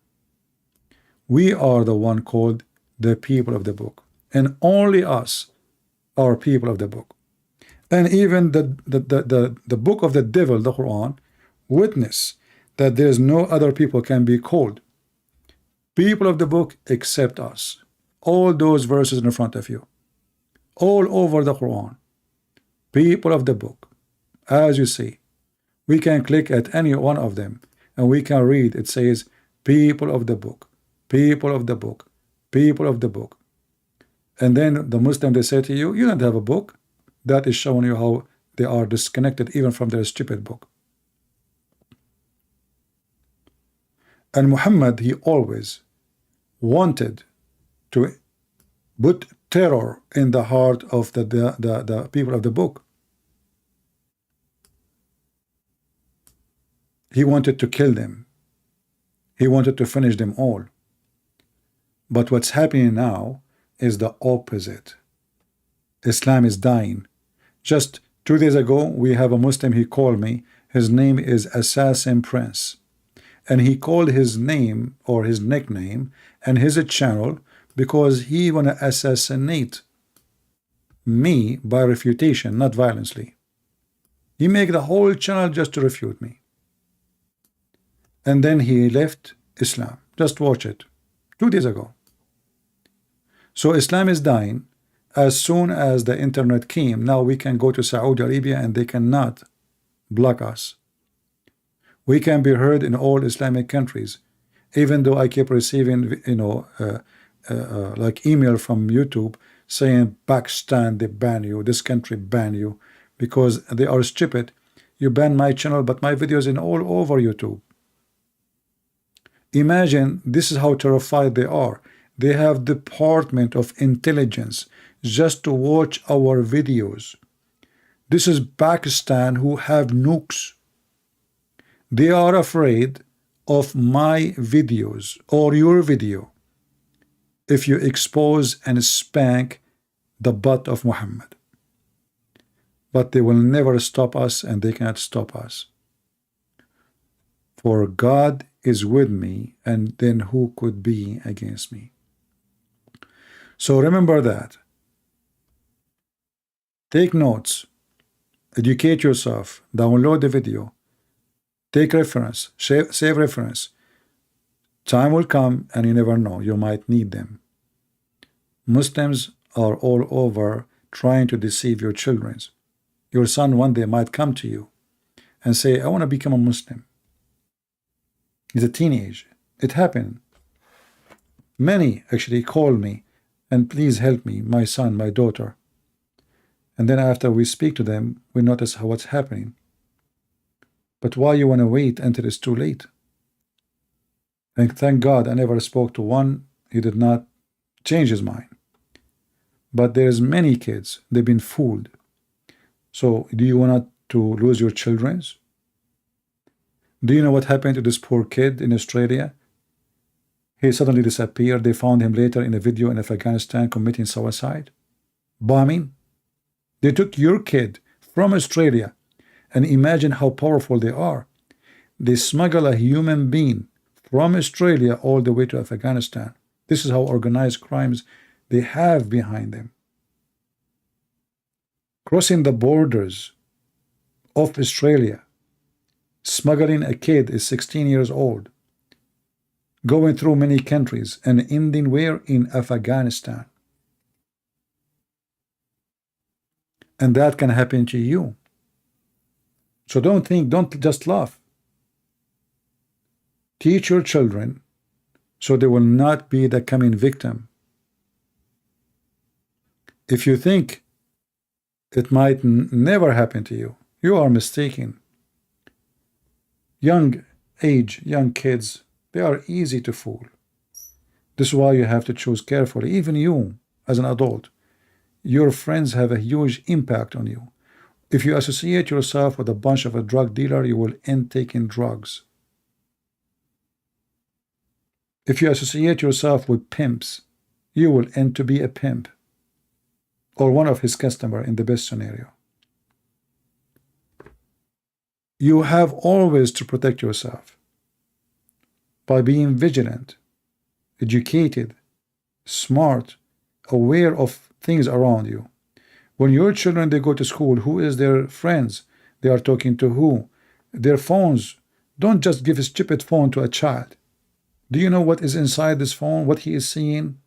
Speaker 1: We are the one called the people of the book, and only us are people of the book. And even the book of the devil, the Quran, witness that there is no other people can be called people of the book except us. All those verses in front of you, all over the Quran, people of the book. As you see, we can click at any one of them and we can read. It says people of the book, people of the book, people of the book. And then the Muslim, they say to you, you don't have a book. That is showing you how they are disconnected even from their stupid book. And Muhammad, he always wanted to put terror in the heart of the people of the book. He wanted to kill them. He wanted to finish them all. But what's happening now is the opposite. Islam is dying. Just 2 days ago, we have a Muslim, he called me. His name is Assassin Prince. And he called his name or his nickname and his channel because he want to assassinate me by refutation, not violently. He make the whole channel just to refute me. And then he left Islam. Just watch it. 2 days ago. So Islam is dying. As soon as the internet came, now we can go to Saudi Arabia and they cannot block us. We can be heard in all Islamic countries. Even though I keep receiving, like email from YouTube saying Pakistan, they ban you, this country ban you, because they are stupid. You ban my channel, but my videos in all over YouTube. Imagine, this is how terrified they are. They have Department of Intelligence just to watch our videos. This is Pakistan who have nukes. They are afraid of my videos or your video if you expose and spank the butt of Muhammad. But they will never stop us, and they cannot stop us. For God is with me, and then who could be against me? So remember that. Take notes, educate yourself, download the video, take reference, save reference. Time will come and you never know, you might need them. Muslims are all over trying to deceive your children. Your son one day might come to you and say, I want to become a Muslim. He's a teenager. It happened. Many actually call me and please help me, my son, my daughter. And then after we speak to them, we notice what's happening. But why you want to wait until it's too late? And thank God I never spoke to one. He did not change his mind. But there's many kids, they've been fooled. So do you want to lose your children? Do you know what happened to this poor kid in Australia? He suddenly disappeared. They found him later in a video in Afghanistan committing suicide. Bombing. They took your kid from Australia, and imagine how powerful they are. They smuggle a human being from Australia all the way to Afghanistan. This is how organized crimes they have behind them. Crossing the borders of Australia, smuggling a kid is 16 years old, going through many countries and ending where? In Afghanistan. And that can happen to you. So don't just laugh. Teach your children so they will not be the coming victim. If you think it might never happen to you, you are mistaken. Young kids, they are easy to fool. This is why you have to choose carefully. Even you, as an adult, your friends have a huge impact on you. If you associate yourself with a bunch of a drug dealer, you will end taking drugs. If you associate yourself with pimps, you will end to be a pimp or one of his customers in the best scenario. You have always to protect yourself by being vigilant, educated, smart, aware of things around you. When your children, they go to school, who is their friends? They are talking to who? Their phones. Don't just give a stupid phone to a child. Do you know what is inside this phone? What he is seeing?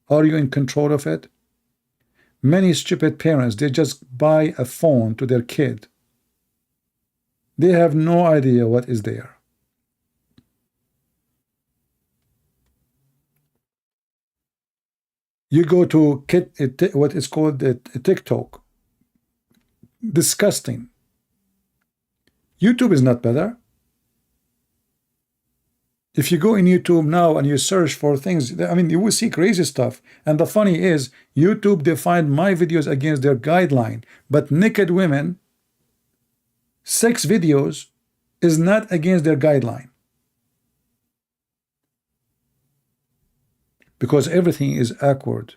Speaker 1: Are you in control of it? Many stupid parents, they just buy a phone to their kid. They have no idea what is there. You go to what is called TikTok. Disgusting. YouTube is not better. If you go in YouTube now and you search for things, I mean, you will see crazy stuff. And the funny is, YouTube defined my videos against their guideline, but naked women, sex videos, is not against their guideline. Because everything is awkward.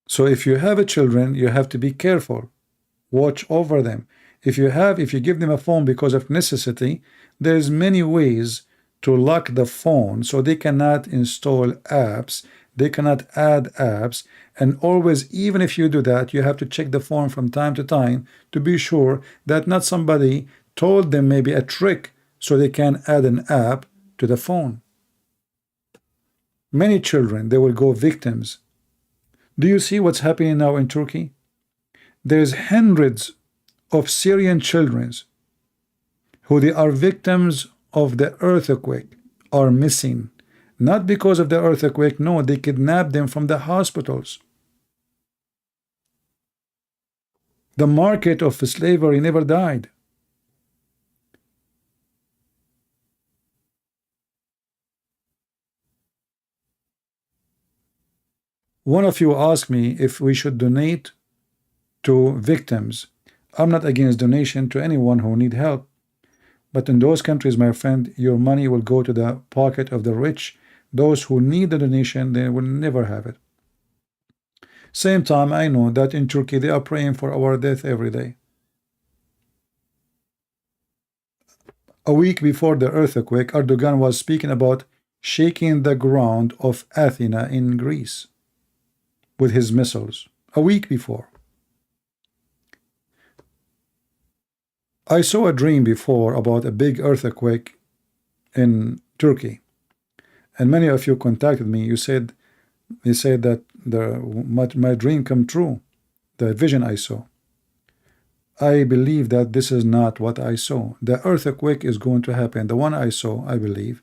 Speaker 1: So if you have a children, you have to be careful. Watch over them. If you give them a phone because of necessity, there's many ways to lock the phone so they cannot install apps, they cannot add apps, and always, even if you do that, you have to check the phone from time to time to be sure that not somebody told them maybe a trick so they can add an app to the phone. Many children, they will go victims. Do you see what's happening now in Turkey? There's hundreds of Syrian children who they are victims of the earthquake are missing. Not because of the earthquake, no, they kidnapped them from the hospitals. The market of slavery never died. One of you asked me if we should donate to victims. I'm not against donation to anyone who need help. But in those countries, my friend, your money will go to the pocket of the rich. Those who need the donation, they will never have it. Same time, I know that in Turkey, they are praying for our death every day. A week before the earthquake, Erdogan was speaking about shaking the ground of Athens in Greece with his missiles. A week before. I saw a dream before about a big earthquake in Turkey, and many of you contacted me. You said that my dream come true, the vision I saw. I believe that this is not what I saw. The earthquake is going to happen. The one I saw, I believe,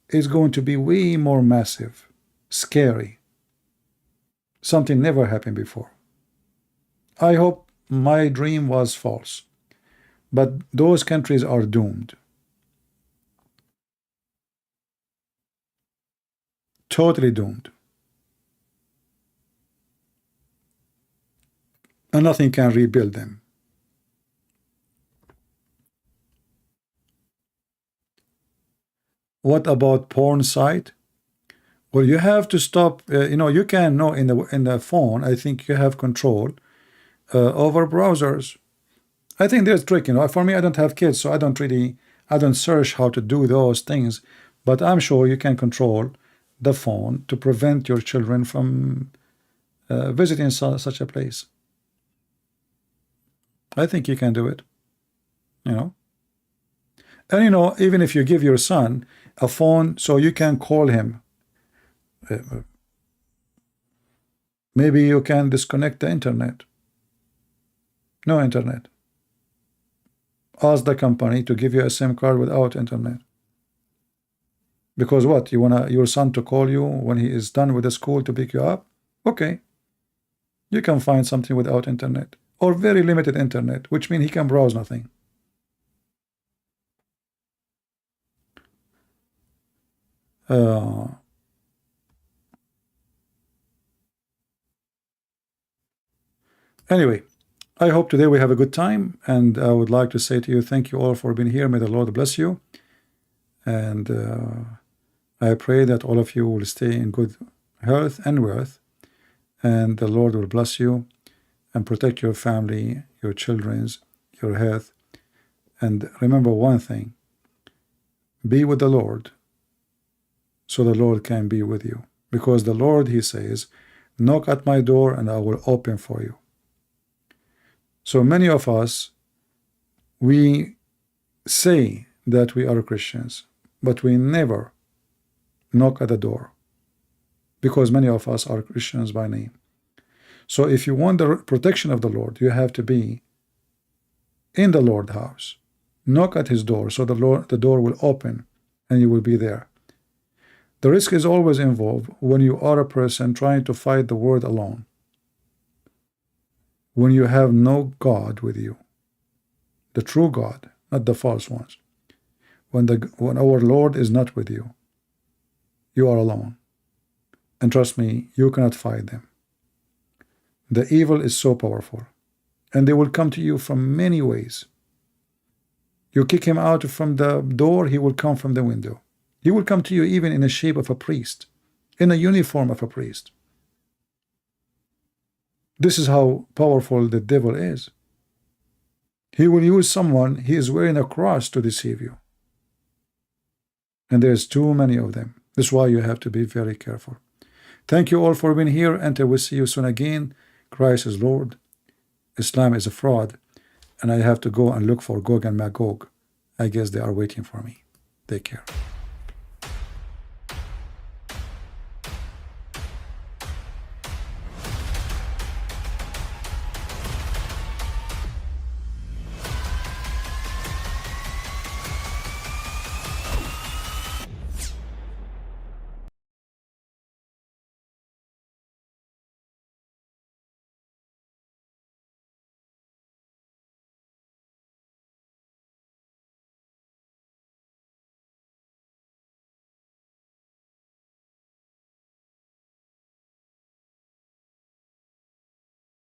Speaker 1: is going to be way more massive, scary. Something never happened before. I hope my dream was false. But those countries are doomed. Totally doomed. And nothing can rebuild them. What about porn site? Well, you have to stop. You can know in the phone. I think you have control over browsers. I think there's a trick. For me, I don't have kids, so I don't search how to do those things. But I'm sure you can control the phone to prevent your children from visiting such a place. I think you can do it. And even if you give your son a phone so you can call him, maybe you can disconnect the internet. No internet. Ask the company to give you a SIM card without internet. Because what? You want your son to call you when he is done with the school to pick you up? Okay. You can find something without internet. Or very limited internet, which means he can browse nothing. Anyway, I hope today we have a good time, and I would like to say to you, thank you all for being here. May the Lord bless you. And I pray that all of you will stay in good health and wealth, and the Lord will bless you and protect your family, your children's, your health. And remember one thing, be with the Lord so the Lord can be with you. Because the Lord, he says, knock at my door and I will open for you. So many of us, we say that we are Christians, but we never knock at the door, because many of us are Christians by name. So if you want the protection of the Lord, you have to be in the Lord's house. Knock at his door, so the door will open and you will be there. The risk is always involved when you are a person trying to fight the word alone, when you have no God with you, the true God, not the false ones. When our Lord is not with you, you are alone. And trust me, you cannot fight them. The evil is so powerful, and they will come to you from many ways. You kick him out from the door, he will come from the window. He will come to you even in the shape of a priest, in a uniform of a priest. This is how powerful the devil is. He will use someone, he is wearing a cross to deceive you. And there's too many of them. That's why you have to be very careful. Thank you all for being here, and I will see you soon again. Christ is Lord. Islam is a fraud. And I have to go and look for Gog and Magog. I guess they are waiting for me. Take care.